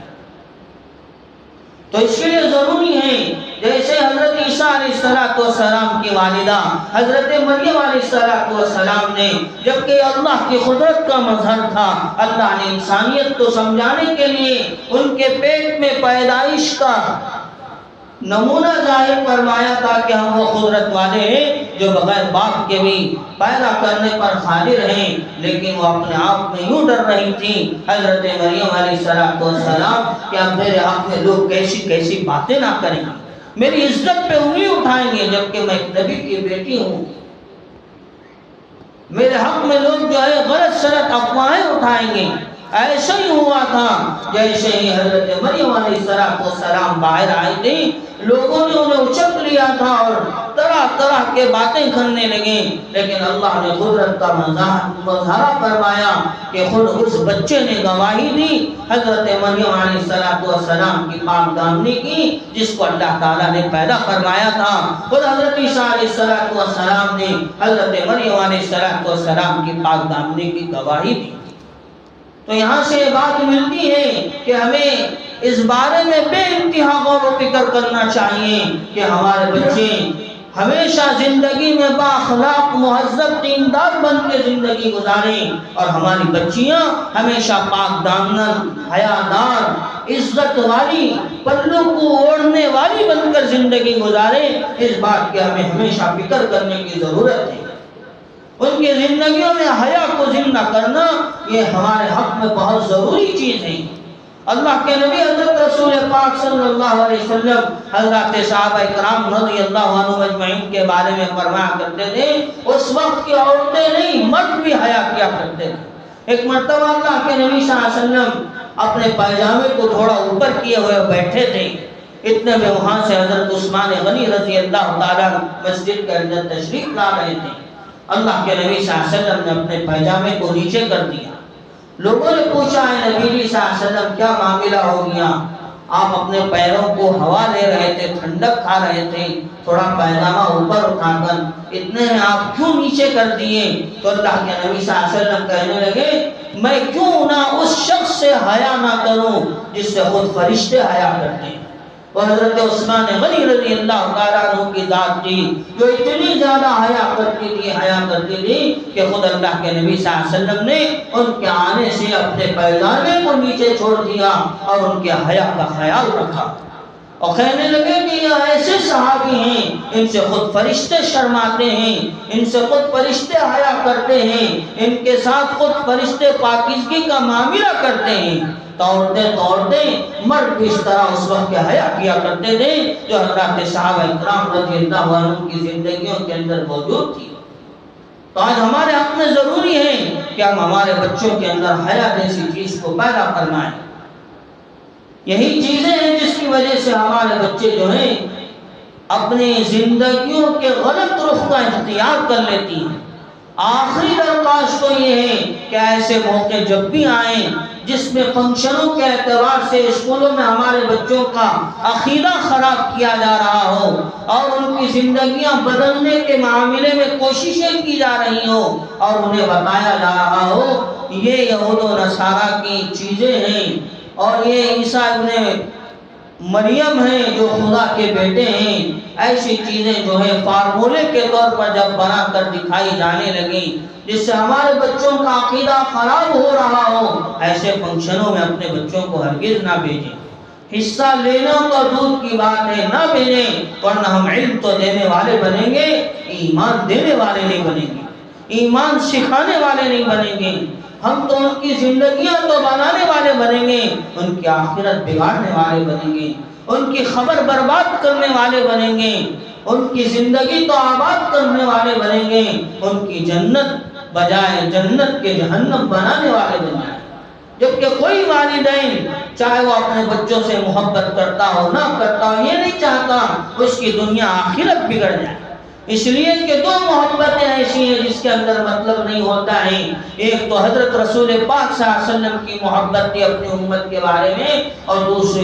تو اس کے لیے ضروری ہے جیسے حضرت عیسیٰ علیہ السلام کی والدہ حضرت مریم علیہ السلام نے، جبکہ اللہ کی قدرت کا مظہر تھا، اللہ نے انسانیت کو سمجھانے کے لیے ان کے پیٹ میں پیدائش کا نمونہ ظاہر فرمایا تھا کہ ہم وہ قدرت والے ہیں جو بغیر باپ کے بھی پیدا کرنے پر قادر ہیں، لیکن وہ اپنے آپ میں یوں ڈر رہی تھی حضرت مریم علیہ السلام کہ اب میرے حق میں لوگ کیسی کیسی باتیں نہ کریں گے، میری عزت پہ انگلی اٹھائیں گے جبکہ میں ایک نبی کی بیٹی ہوں، میرے حق میں لوگ جو ہے غلط سلط افواہیں اٹھائیں گے. ایسا ہی ہوا تھا جیسے ہی حضرت مریم علیہ السلام باہر آئی تھی لوگوں نے انہیں اچک لیا تھا اور طرح طرح کے باتیں کرنے لگے، لیکن اللہ نے قدرت کا مظاہرہ فرمایا کہ خود اس بچے نے گواہی دی حضرت مریم علیہ السلام کی پاک دامنی کی جس کو اللہ تعالیٰ نے پیدا فرمایا تھا. خود حضرت عیسیٰ علیہ السلام نے حضرت مریم علیہ السلام کی پاک دامنی کی گواہی دی. تو یہاں سے یہ بات ملتی ہے کہ ہمیں اس بارے میں بے انتہا غور و فکر کرنا چاہیے کہ ہمارے بچے ہمیشہ زندگی میں بااخلاق مہذب دیندار بن کے زندگی گزاریں اور ہماری بچیاں ہمیشہ پاک دامن حیادار عزت والی پلو کو اوڑھنے والی بن کر زندگی گزاریں. اس بات کی ہمیں ہمیشہ فکر کرنے کی ضرورت ہے. ان کی زندگیوں میں حیا کو زندہ کرنا یہ ہمارے حق میں بہت ضروری چیز ہے. اللہ کے نبی حضرت رسول پاک صلی اللہ علیہ وسلم حضرات صحابہ کرام رضی اللہ عنہم اجمعین کے بارے میں فرمایا کرتے تھے اس وقت کی عورتیں نہیں مرد بھی حیا کیا کرتے تھے. ایک مرتبہ اللہ کے نبی صلی اللہ علیہ وسلم اپنے پائجامے کو تھوڑا اوپر کیے ہوئے بیٹھے تھے، اتنے میں وہاں سے حضرت عثمان غنی رضی اللہ تعالیٰ مسجد کے اندر تشریف لا رہے تھے. اللہ کے نبی صلی اللہ علیہ وسلم نے اپنے پائجامے کو نیچے کر دیا. لوگوں نے پوچھا ہے نبی صلی اللہ علیہ وسلم کیا معاملہ ہو گیا، آپ اپنے پیروں کو ہوا لے رہے تھے، ٹھنڈک کھا رہے تھے، تھوڑا پائجامہ اوپر اٹھا کر اتنے میں آپ کیوں نیچے کر دیے؟ تو اللہ کے نبی صلی اللہ علیہ وسلم کہنے لگے میں کیوں نہ اس شخص سے حیا نہ کروں جس سے خود فرشتے حیا کرتے ہیں. اور حضرت عثمان غنی رضی اللہ تعالیٰ عنہ کی ذات تھی جو اتنی زیادہ حیا کرتی تھی کہ خود اللہ کے نبی صلی اللہ علیہ وسلم نے ان کے آنے سے اپنے پائجامے کو نیچے چھوڑ دیا اور ان کے حیا کا خیال رکھا اور کہنے لگے کہ یہ ایسے صحابی ہیں ان سے خود فرشتے شرماتے ہیں، ان سے خود فرشتے حیا کرتے ہیں، ان کے ساتھ خود فرشتے پاکیزگی کا معاملہ کرتے ہیں. توڑتے مرد بھی اس طرح اس وقت کے حیا کیا کرتے تھے جو حضرات صحابہ اکرام رضی اللہ عنہ کی زندگیوں کے اندر موجود تھی. تو آج ہمارے حق میں ضروری ہے کہ ہم ہمارے بچوں کے اندر حیا جیسی چیز کو پیدا فرمائیں. یہی چیزیں ہیں جس کی وجہ سے ہمارے بچے جو ہیں اپنی زندگیوں کے غلط رخ کا اختیار کر لیتی ہیں. آخری درخواست تو یہ ہے کہ ایسے موقع جب بھی آئیں جس میں فنکشنوں کے اعتبار سے اسکولوں میں ہمارے بچوں کا عقیدہ خراب کیا جا رہا ہو اور ان کی زندگیاں بدلنے کے معاملے میں کوششیں کی جا رہی ہوں اور انہیں بتایا جا رہا ہو یہ یہود و نصارہ کی چیزیں ہیں اور یہ عیسیٰ ابن مریم ہیں جو خدا کے بیٹے ہیں، ایسی چیزیں جو ہے فارمولے کے طور پر جب بنا کر دکھائی جانے لگیں جس سے ہمارے بچوں کا عقیدہ خراب ہو رہا ہو، ایسے فنکشنوں میں اپنے بچوں کو ہرگز نہ بھیجیں۔ حصہ لینا تو دور کی بات ہے، نہ بھیجیں، ورنہ ہم علم تو دینے والے بنیں گے، ایمان دینے والے نہیں بنیں گے، ایمان سکھانے والے نہیں بنیں گے۔ ہم تو ان کی زندگیاں تو بنانے والے بنیں گے، ان کی آخرت بگاڑنے والے بنیں گے، ان کی خبر برباد کرنے والے بنیں گے، ان کی زندگی تو آباد کرنے والے بنیں گے، ان کی جنت بجائے جنت کے جہنم بنانے والے بن جائیں۔ جبکہ کوئی والدین چاہے وہ اپنے بچوں سے محبت کرتا ہو نہ کرتا ہو یہ نہیں چاہتا اس کی دنیا آخرت بگڑ جائے، اس لیے کہ دو محبتیں ایسی ہیں جس کے اندر مطلب نہیں ہوتا ہے۔ ایک تو حضرت رسول پاک صلی اللہ علیہ وسلم کی محبت تھی اپنی امت کے بارے میں، اور دوسری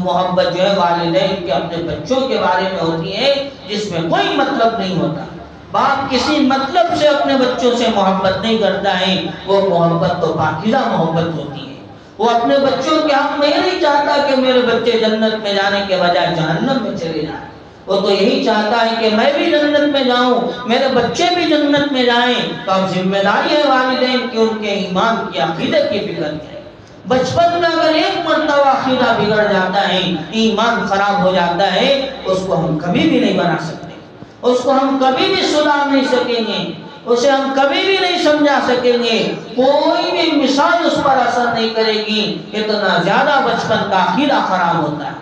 محبت جو ہے والدین کے اپنے بچوں کے بارے میں ہوتی ہے جس میں کوئی مطلب نہیں ہوتا۔ باپ کسی مطلب سے اپنے بچوں سے محبت نہیں کرتا ہے، وہ محبت تو پاکیزہ محبت ہوتی ہے۔ وہ اپنے بچوں کے حق میں یہ نہیں چاہتا کہ میرے بچے جنت میں جانے کے بجائے جہنم میں چلے جائیں، وہ تو یہی چاہتا ہے کہ میں بھی جنت میں جاؤں، میرے بچے بھی جنت میں جائیں۔ تو اب ذمہ داری ہے والدین کی ان کے ایمان کی عقیدے کی فکر کرے۔ بچپن میں اگر ایک مرتبہ عقیدہ بگڑ جاتا ہے، ایمان خراب ہو جاتا ہے، اس کو ہم کبھی بھی نہیں بنا سکتے، اس کو ہم کبھی بھی سدھار نہیں سکیں گے، اسے ہم کبھی بھی نہیں سمجھا سکیں گے، کوئی بھی مثال اس پر اثر نہیں کرے گی، اتنا زیادہ بچپن کا عقیدہ خراب ہوتا ہے۔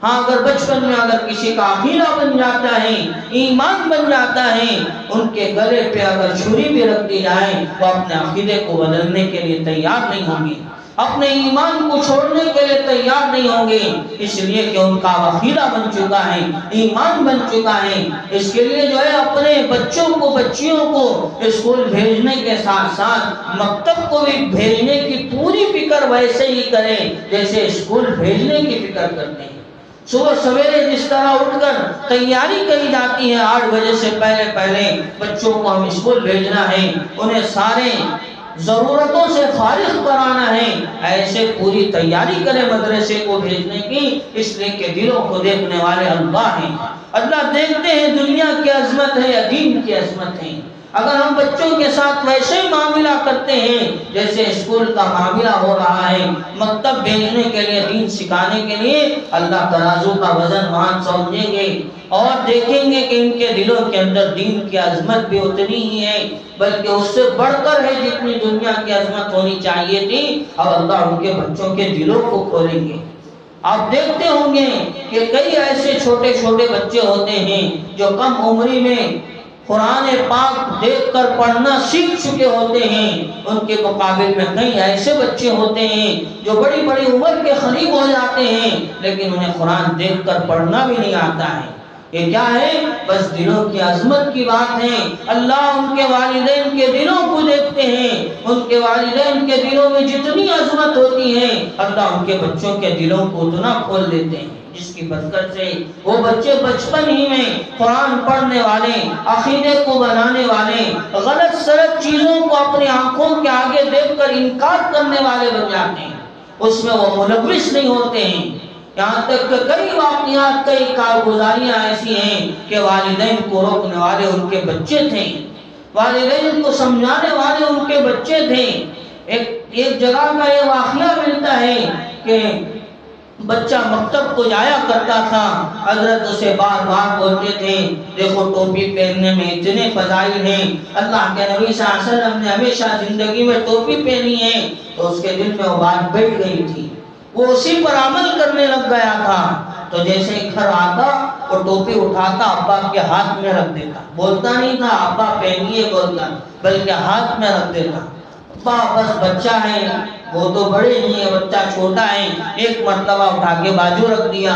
ہاں اگر بچپن میں اگر کسی کا عقیدہ بن جاتا ہے، ایمان بن جاتا ہے، ان کے گلے پہ اگر چھری بھی رکھ دی جائے وہ اپنے عقیدے کو بدلنے کے لیے تیار نہیں ہوں گے، اپنے ایمان کو چھوڑنے کے لیے تیار نہیں ہوں گے، اس لیے کہ ان کا عقیدہ بن چکا ہے، ایمان بن چکا ہے۔ اس کے لیے جو ہے اپنے بچوں کو بچیوں کو اسکول بھیجنے کے ساتھ ساتھ مکتب کو بھی بھیجنے کی پوری فکر ویسے ہی کریں جیسے اسکول بھیجنے کی فکر کرتے ہیں۔ صبح سویرے جس طرح اٹھ کر تیاری کری جاتی ہے 8 بجے سے پہلے بچوں کو ہم اسکول بھیجنا ہے، انہیں سارے ضرورتوں سے فارغ کرانا ہے، ایسے پوری تیاری کرے مدرسے کو بھیجنے کی، اس لیے کہ دلوں کو دیکھنے والے اللہ ہیں۔ اللہ دیکھتے ہیں دنیا کی عظمت ہے یا دین کی عظمت ہے۔ اگر ہم بچوں کے ساتھ ویسے ہی معاملہ کرتے ہیں جیسے اسکول کا معاملہ ہو رہا ہے، مکتب بھیجنے کے لیے دین سکھانے کے لیے، اللہ ترازو کا وزن وہاں سمجھیں گے اور دیکھیں گے کہ ان کے دلوں کے اندر دین کی عظمت بھی اتنی ہی ہے بلکہ اس سے بڑھ کر ہے جتنی دنیا کی عظمت ہونی چاہیے تھی۔ اب اللہ ان کے بچوں کے دلوں کو کھولیں گے۔ آپ دیکھتے ہوں گے کہ کئی ایسے چھوٹے چھوٹے بچے ہوتے ہیں جو کم عمری میں قرآن پاک دیکھ کر پڑھنا سیکھ چکے ہوتے ہیں، ان کے مقابل میں کئی ایسے بچے ہوتے ہیں جو بڑی بڑی عمر کے قریب ہو جاتے ہیں لیکن انہیں قرآن دیکھ کر پڑھنا بھی نہیں آتا ہے۔ یہ کیا ہے؟ بس دلوں کی عظمت کی بات ہے۔ اللہ ان کے والدین کے دلوں کو دیکھتے ہیں، ان کے والدین کے دلوں میں جتنی عظمت ہوتی ہے اللہ ان کے بچوں کے دلوں کو اتنا کھول دیتے ہیں، جس کی برکت سے وہ بچے بچپن ہی میں قرآن پڑھنے والے، عقیدے کو بنانے والے، غلط سلط چیزوں کو اپنی آنکھوں کے آگے دیکھ کر انکار کرنے والے بن جاتے ہیں، اس میں وہ ملوث نہیں ہوتے ہیں۔ یہاں تک کہ کئی واقعات، کئی کارگزاریاں ایسی ہیں کہ والدین کو روکنے والے ان کے بچے تھے، والدین کو سمجھانے والے ان کے بچے تھے۔ ایک جگہ کا یہ واقعہ ملتا ہے کہ بچہ مکتب کو جایا کرتا تھا، حضرت اسے بار بار بولتے تھے دیکھو ٹوپی پہننے میں اتنے فضائل ہیں، اللہ کے نبی صلی اللہ علیہ وسلم نے ہمیشہ زندگی میں ٹوپی پہنی ہے، تو اس کے دل میں وہ بات بیٹھ گئی تھی، وہ اسی پر عمل کرنے لگ گیا تھا۔ تو جیسے ہی گھر آتا وہ ٹوپی اٹھاتا ابا کے ہاتھ میں رکھ دیتا، بولتا نہیں تھا ابا پہنیے بولتا، بلکہ ہاتھ میں رکھ دیتا۔ ابا بس بچہ ہے، وہ تو بڑے نہیں ہے، بچہ چھوٹا ہے، ایک مرتبہ اٹھا کے بازو رکھ دیا،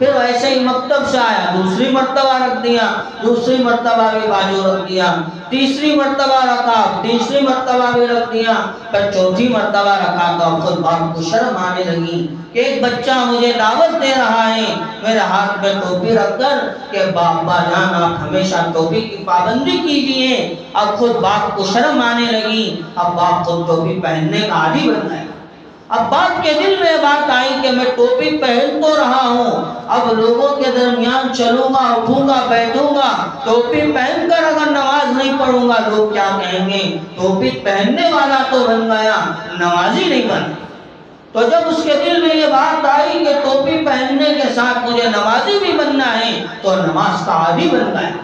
پھر ایسے ہی مکتب سے آیا، دوسری مرتبہ رکھ دیا، دوسری مرتبہ بھی بازو رکھ دیا، تیسری مرتبہ رکھا، تیسری مرتبہ بھی رکھ دیا، پھر چوتھی مرتبہ رکھا تو خود باپ کو شرم آنے لگی کہ ایک بچہ مجھے دعوت دے رہا ہے میرے ہاتھ میں ٹوپی رکھ کر کہ بابا جان آپ ہمیشہ ٹوپی کی پابندی کیجئے۔ اب خود باپ کو شرم آنے لگی، اب باپ خود ٹوپی پہننے کا عادی بن گیا۔ اب باپ کے دل میں بات آئی کہ میں ٹوپی پہن تو رہا ہوں، اب لوگوں کے درمیان چلوں گا، اٹھوں گا، بیٹھوں گا، ٹوپی پہن کر اگر نماز نہیں پڑھوں گا لوگ کیا کہیں گے؟ ٹوپی پہننے والا تو بن گیا، نمازی نہیں بن۔ تو جب اس کے دل میں یہ بات آئی کہ ٹوپی پہننے کے ساتھ مجھے نمازی بھی بننا ہے تو نماز کا عادی بن گیا،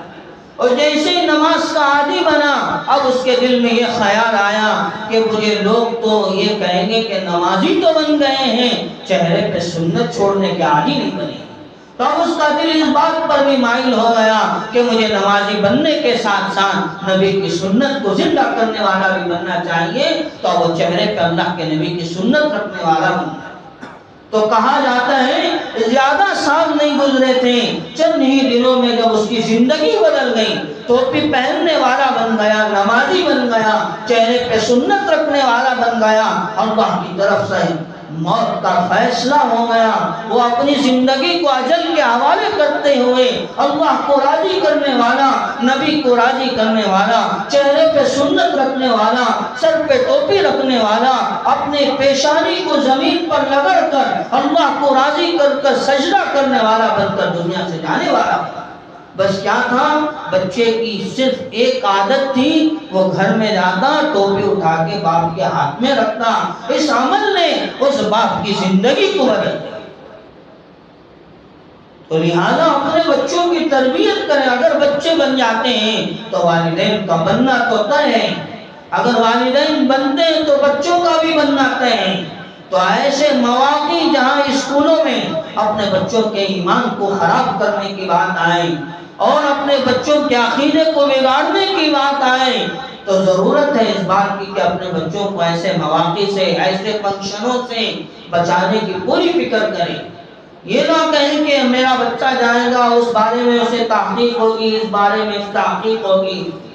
اور جیسے ہی نماز کا عادی بنا اب اس کے دل میں یہ خیال آیا کہ مجھے لوگ تو یہ کہیں گے کہ نمازی تو بن گئے ہیں، چہرے پہ سنت چھوڑنے کے عادی نہیں بنے۔ تو اب اس کا دل اس بات پر بھی مائل ہو گیا کہ مجھے نمازی بننے کے ساتھ ساتھ نبی کی سنت کو زندہ کرنے والا بھی بننا چاہیے، تو وہ چہرے پہ اللہ کے نبی کی سنت رکھنے والا بننا۔ تو کہا جاتا ہے زیادہ سال نہیں گزرے تھے، چند ہی دنوں میں جب اس کی زندگی بدل گئی، ٹوپی پہننے والا بن گیا، نمازی بن گیا، چہرے پہ سنت رکھنے والا بن گیا، اللہ کی طرف سے موت کا فیصلہ ہو گیا۔ وہ اپنی زندگی کو اجل کے حوالے کرتے ہوئے اللہ کو راضی کرنے والا، نبی کو راضی کرنے والا، چہرے پہ سنت رکھنے والا، سر پہ ٹوپی رکھنے والا، اپنے پیشانی کو زمین پر رگڑ کر اللہ کو راضی کر کر سجدہ کرنے والا بن کر دنیا سے جانے والا۔ بس کیا تھا؟ بچے کی صرف ایک عادت تھی، وہ گھر میں جاتا ٹوپی اٹھا کے باپ کے ہاتھ میں رکھتا۔ اس عمل نے اس باپ کی زندگی کو بدل دیا۔ تو لہذا اپنے بچوں کی تربیت کریں۔ اگر بچے بن جاتے ہیں تو والدین کا بننا تو طے ہے، اگر والدین بنتے ہیں تو بچوں کا بھی بننا طے ہے۔ تو ایسے مواقع جہاں اسکولوں میں اپنے بچوں کے ایمان کو خراب کرنے کی بات آئے اور اپنے بچوں کے عقیدے کو بگاڑنے کی بات آئے تو ضرورت ہے اس بات کی کہ اپنے بچوں کو ایسے مواقع سے، ایسے فنکشنوں سے بچانے کی پوری فکر کریں۔ یہ نہ کہیں کہ میرا بچہ جائے گا اس بارے میں اسے تحقیق ہوگی، اس بارے میں اس تحقیق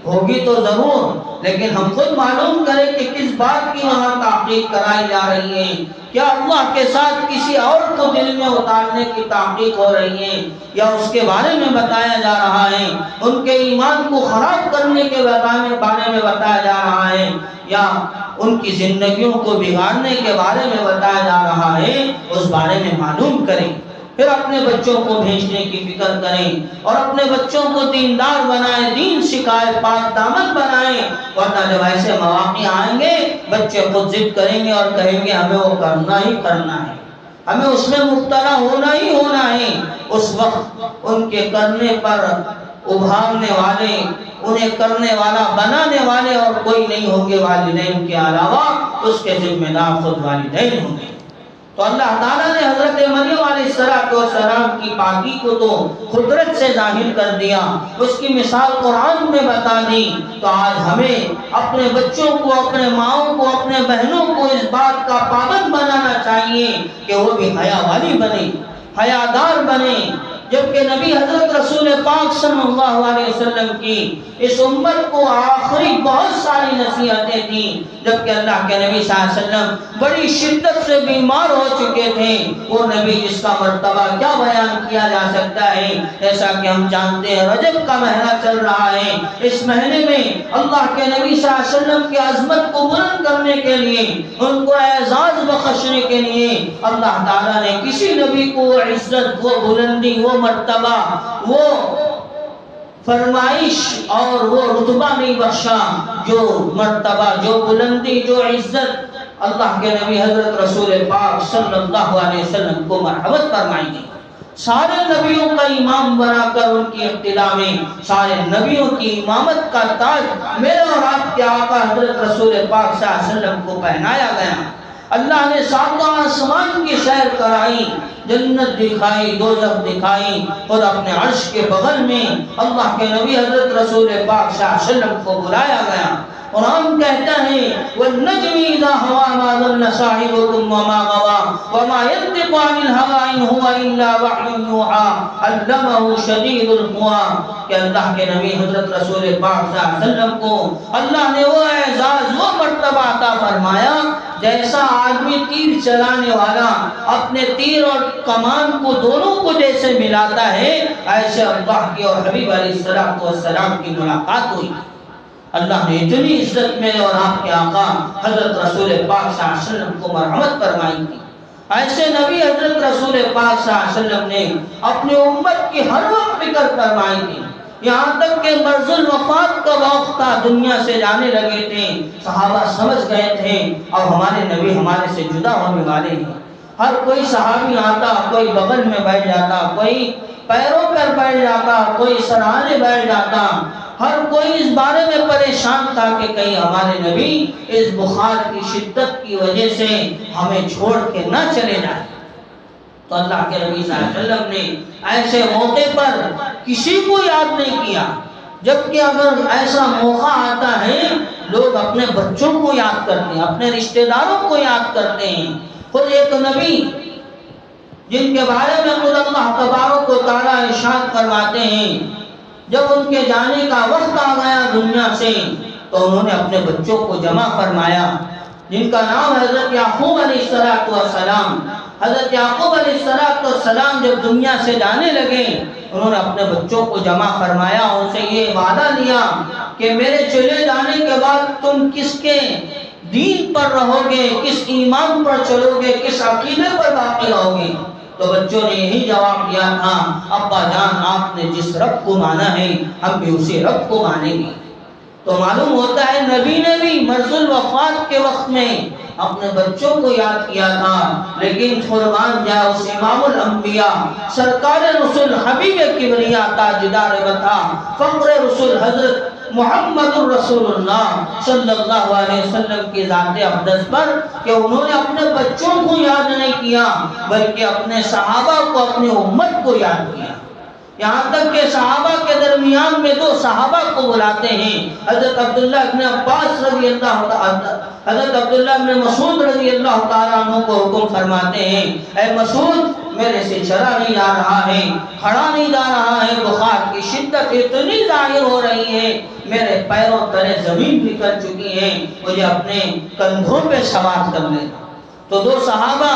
ہوگی تو ضرور، لیکن ہم خود معلوم کریں کہ کس بات کی وہاں تحقیق کرائی جا رہی ہے۔ کیا اللہ کے ساتھ کسی اور کو دل میں اتارنے کی تحقیق ہو رہی ہے، یا اس کے بارے میں بتایا جا رہا ہے، ان کے ایمان کو خراب کرنے کے بارے میں بتایا جا رہا ہے، یا ان کی زندگیوں کو بگاڑنے کے بارے میں بتایا جا رہا ہے، اس بارے میں معلوم کریں۔ پھر اپنے بچوں کو بھیجنے کی فکر کریں اور اپنے بچوں کو دیندار بنائیں، دین سکھائیں، پاک دامن بنائیں، ورنہ جب ایسے مواقع آئیں گے بچے خود ضد کریں گے اور کہیں گے ہمیں وہ کرنا ہی کرنا ہے، ہمیں اس میں مبتلا ہونا ہی ہونا ہے۔ اس وقت ان کے کرنے پر ابھارنے والے، انہیں کرنے والا بنانے والے اور کوئی نہیں ہوں گے والدین کے علاوہ، اس کے ذمہ دار خود والدین ہوں گے۔ تو اللہ تعالیٰ نے حضرت مریم علیہ السلام کی پاکی کو تو قدرت سے ظاہر کر دیا، اس کی مثال قرآن میں بتا دی۔ تو آج ہمیں اپنے بچوں کو، اپنے ماؤں کو، اپنے بہنوں کو اس بات کا پابند بنانا چاہیے کہ وہ بھی حیا والی بنے، حیادار بنے۔ جبکہ نبی حضرت رسول پاک صلی اللہ علیہ وسلم کی اس امت کو آخری بہت ساری نصیحتیں تھیں، جبکہ اللہ کے نبی صلی اللہ علیہ وسلم بڑی شدت سے بیمار ہو چکے تھے۔ وہ نبی جس کا مرتبہ کیا بیان کیا جا سکتا ہے، جیسا کہ ہم جانتے ہیں رجب کا مہینہ چل رہا ہے، اس مہینے میں اللہ کے نبی صلی اللہ علیہ وسلم کی عظمت کو بلند کرنے کے لیے، ان کو اعزاز بخشنے کے لیے اللہ تعالیٰ نے کسی نبی کو وہ عزت، وہ بلندی، وہ مرتبہ، وہ فرمائش اور وہ رتبہ نہیں بخشا، جو مرتبہ، جو بلندی، جو عزت اللہ کے نبی حضرت رسول پاک صلی اللہ علیہ وسلم کو مرحمت فرمائی گئی۔ سارے نبیوں کا امام بنا کر ان کی اقتداء میں سارے نبیوں کی امامت کا تاج میرے اور آپ کے آقا حضرت رسول پاک صلی اللہ علیہ وسلم کو پہنایا گیا۔ اللہ نے ساتواں آسمان کی سیر کرائی، جنت دکھائی، دوزخ دکھائی، خود اپنے عرش کے بغل میں اللہ کے نبی حضرت رسول پاک صلی اللہ علیہ وسلم کو بلایا گیا۔ قرآن کہتا ہے والنجم اذا ہوا ما ضل صاحبكم وما غوا وما ينطق عن الهوى ان هو الا وحی یوحى علمه شدید القوى کہ اللہ کے نبی حضرت رسول پاک صلی اللہ علیہ وسلم کو اللہ نے وہ اعزاز وہ مرتبہ عطا فرمایا جیسا آدمی تیر چلانے والا اپنے تیر اور کمان کو دونوں کو جیسے ملاتا ہے ایسے اللہ کی اور حبیب علیہ السلام کی ملاقات ہوئی۔ اللہ نے اتنی عزت میں اور آپ کے آقا حضرت رسول پاک صلی اللہ علیہ وسلم کو مرحمت فرمائی تھی۔ ایسے نبی حضرت رسول پاک صلی اللہ علیہ وسلم نے اپنی امت کی ہر وقت فکر فرمائی تھی، یہاں تک کہ مرض الوفات کا وقت تھا، دنیا سے جانے لگے تھے، صحابہ سمجھ گئے تھے اب ہمارے نبی ہمارے سے جدا ہونے والے ہیں۔ ہر کوئی صحابی آتا، کوئی بغل میں بیٹھ جاتا، کوئی پیروں پر بیٹھ جاتا، کوئی سرانے بیٹھ جاتا، ہر کوئی اس بارے میں پریشان تھا کہ کہیں ہمارے نبی اس بخار کی شدت کی وجہ سے ہمیں چھوڑ کے نہ چلے جائیں۔ تو اللہ کے نبی صلی اللہ علیہ وسلم نے ایسے موقع پر کسی کو یاد نہیں کیا، جبکہ اگر ایسا موقع آتا ہے لوگ اپنے بچوں کو یاد کرتے ہیں، اپنے رشتہ داروں کو یاد کرتے ہیں۔ خود ایک نبی جن کے بارے میں خود اللہ تبارک و تعالیٰ ارشاد فرماتے ہیں جب ان کے جانے کا وقت آ گیا دنیا سے تو انہوں نے اپنے بچوں کو جمع فرمایا، جن کا نام حضرت یعقوب علیہ السلام۔ حضرت یعقوب علیہ السلام جب دنیا سے جانے لگے انہوں نے اپنے بچوں کو جمع فرمایا، ان سے یہ وعدہ لیا کہ میرے چلے جانے کے بعد تم کس کے دین پر رہو گے، کس ایمان پر چلو گے، کس عقیدے پر باقی رہو گے؟ تو بچوں نے یہی جواب دیا تھا ابا جان آپ نے جس رب کو مانا ہے ہم بھی اسی رب کو مانیں گے۔ تو معلوم ہوتا ہے نبی نے بھی مرض الوفات کے وقت میں اپنے بچوں کو یاد کیا تھا، لیکن قربان جائے اس امام الانبیاء سرکار رسول حبیب کبریا تاجدار وطا فخر رسول حضرت محمد الرسول اللہ صلی اللہ علیہ وسلم کی ذات اقدس پر کہ انہوں نے اپنے بچوں کو یاد نہیں کیا بلکہ اپنے صحابہ کو، اپنی امت کو یاد کیا۔ یہاں تک کہ صحابہ کے درمیان میں دو صحابہ کو بلاتے ہیں، حضرت عبداللہ ابن عباس رضی اللہ تعالیٰ، حضرت عبداللہ ابن مسعود رضی اللہ تعالیٰ عنہ کو حکم فرماتے ہیں اے مسعود میرے سے چلا نہیں جا رہا ہے، کھڑا نہیں جا رہا ہے، بخار کی شدت اتنی ظاہر ہو رہی ہے میرے پیروں تلے زمین نکل چکی ہے، مجھے اپنے کندھوں پہ سوار کر لینا۔ تو دو صحابہ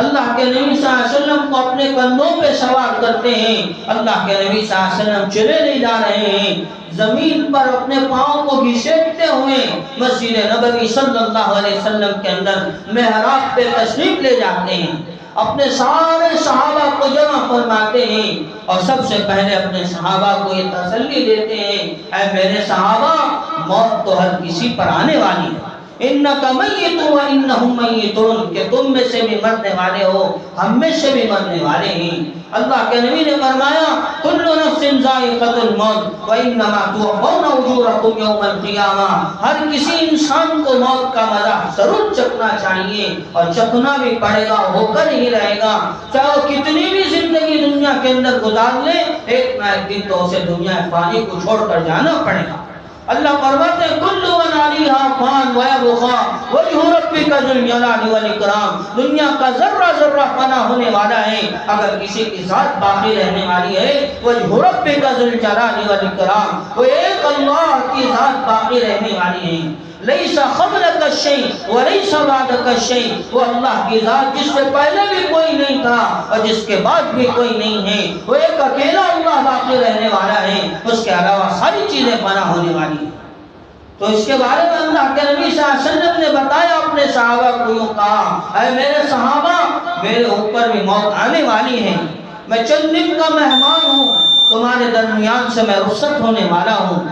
اللہ کے نبی صلی اللہ علیہ وسلم کو اپنے کندھوں پہ سوار کرتے ہیں، اللہ کے نبی صلی اللہ علیہ وسلم چلے نہیں جا رہے ہیں، زمین پر اپنے پاؤں کو گھسیٹتے ہوئے مسجد نبوی صلی اللہ علیہ وسلم کے اندر محراب پہ تشریف لے جاتے ہیں، اپنے سارے صحابہ کو جمع فرماتے ہیں اور سب سے پہلے اپنے صحابہ کو یہ تسلی دیتے ہیں اے میرے صحابہ موت تو ہر کسی پر آنے والی ہے، انکا میت و انہم میتون کہ تم میں سے بھی مرنے والے ہو ہم میں سے بھی مرنے والے ہیں۔ اللہ کے نبی نے فرمایا کل نفس ذائقۃ الموت وانما توفون اجورکم یوم القیامہ، ہر کسی انسان کو موت کا مزہ ضرور چکھنا چاہیے اور چکھنا بھی پڑے گا، ہو کر ہی رہے گا، چاہے وہ کتنی بھی زندگی دنیا کے اندر گزار لے ایک نہ ایک دن تو اسے دنیا فانی کو چھوڑ کر جانا پڑے گا۔ اللہ فرماتے ہیں کل من علیہا فان ویبقا وجہ ربک ذو الجلال والاکرام، دنیا کا ذرہ ذرہ فنا ہونے والا ہے، اگر کسی کی ذات باقی رہنے والی ہے وجہ ربک ذو الجلال والاکرام، وہ ایک اللہ کی ذات باقی رہنے والی ہے، لیس قبلک الشیء ولیس بعدک الشیء، وہ اللہ کی ذات جس سے پہلے بھی کوئی نہیں تھا اور جس کے بعد بھی کوئی نہیں ہے، وہ ایک اکیلا اللہ باقی رہنے والا ہے، اس کے علاوہ ساری چیزیں فنا ہونے والی ہیں۔ تو اس کے بارے میں اللہ کے نبی صلی اللہ علیہ وسلم نے بتایا اپنے صحابہ کو یوں کہا اے میرے صحابہ میرے اوپر بھی موت آنے والی ہے، میں چند دن کا مہمان ہوں، تمہارے درمیان سے میں رخصت ہونے والا ہوں،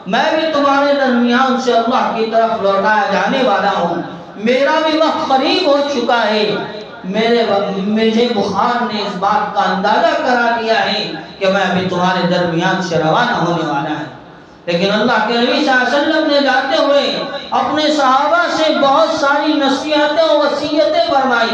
میں بھی تمہارے درمیان سے اللہ کی طرف لوٹایا جانے والا ہوں، میرا بھی وقت قریب ہو چکا ہے، مجھے بخار نے اس بات کا اندازہ کرا دیا ہے کہ میں ابھی تمہارے درمیان سے روانہ ہونے والا ہے۔ لیکن اللہ کے نبی صلی اللہ علیہ وسلم نے جاتے ہوئے اپنے صحابہ سے بہت ساری نصیحتیں اور وصیتیں فرمائی،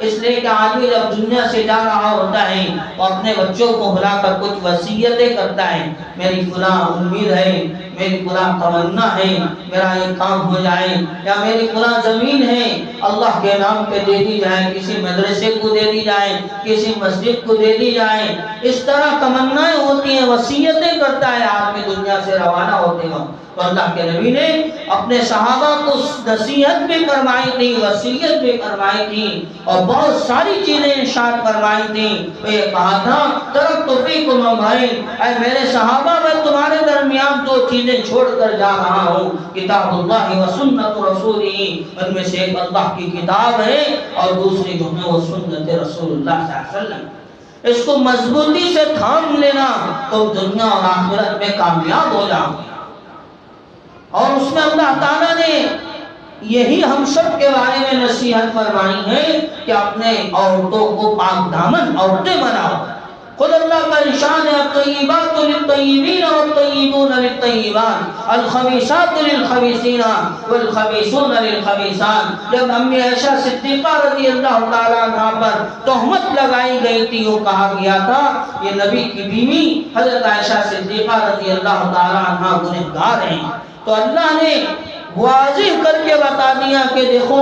اس لیے کہ آدمی جب دنیا سے جا رہا ہوتا ہے وہ اپنے بچوں کو بلا کر کچھ وصیتیں کرتا ہے، میری فلاں امید ہے، میری فلاں تمنا ہے میرا یہ کام ہو جائے، یا میری فلاں زمین ہے اللہ کے نام پہ دے دی جائے، کسی مدرسے کو دے دی جائے، کسی مسجد کو دے دی جائے، اس طرح تمنائیں ہوتی ہیں، وصیتیں کرتا ہے آدمی دنیا سے روانہ ہوتے ہیں۔ تو اللہ کے نبی نے اپنے صحابہ کو نصیحت بھی فرمائی تھی، وصیت بھی فرمائی تھی، اور بہت ساری چیزیں ارشاد فرمائی تھی۔ تو یہ کہا تھا ترکت فیکم امرین، اے میرے صحابہ میں تمہارے درمیان دو چیزیں چھوڑ کر جا رہا ہوں، کتاب اللہ و سنت رسولہ، ان میں سے ایک اللہ کی کتاب ہے اور دوسری جو ہے وہ سنت رسول اللہ صلی اللہ علیہ وسلم۔ اس کو مضبوطی سے تھام لینا تو دنیا اور آخرت میں کامیاب ہو جاؤ گے۔ اور اس میں اللہ تعالیٰ نے یہی ہم سب کے بارے میں نصیحت فرمائی ہے کہ اپنے عورتوں کو پاک دامن عورتیں بناؤ۔ خود اللہ کا ارشاد ہے الطیبات للطیبین والطیبون للطیبات، الخبیثات للخبیثین والخبیثون للخبیثات۔ جب امی عائشہ صدیقہ رضی اللہ تعالیٰ عنہ پر تہمت لگائی گئی تھی، وہ کہا گیا تھا یہ نبی کی بیوی حضرت عائشہ صدیقہ رضی اللہ تعالیٰ عنہ گنہگار ہیں، تو اللہ نے واضح کر کے بتا دیا کہ دیکھو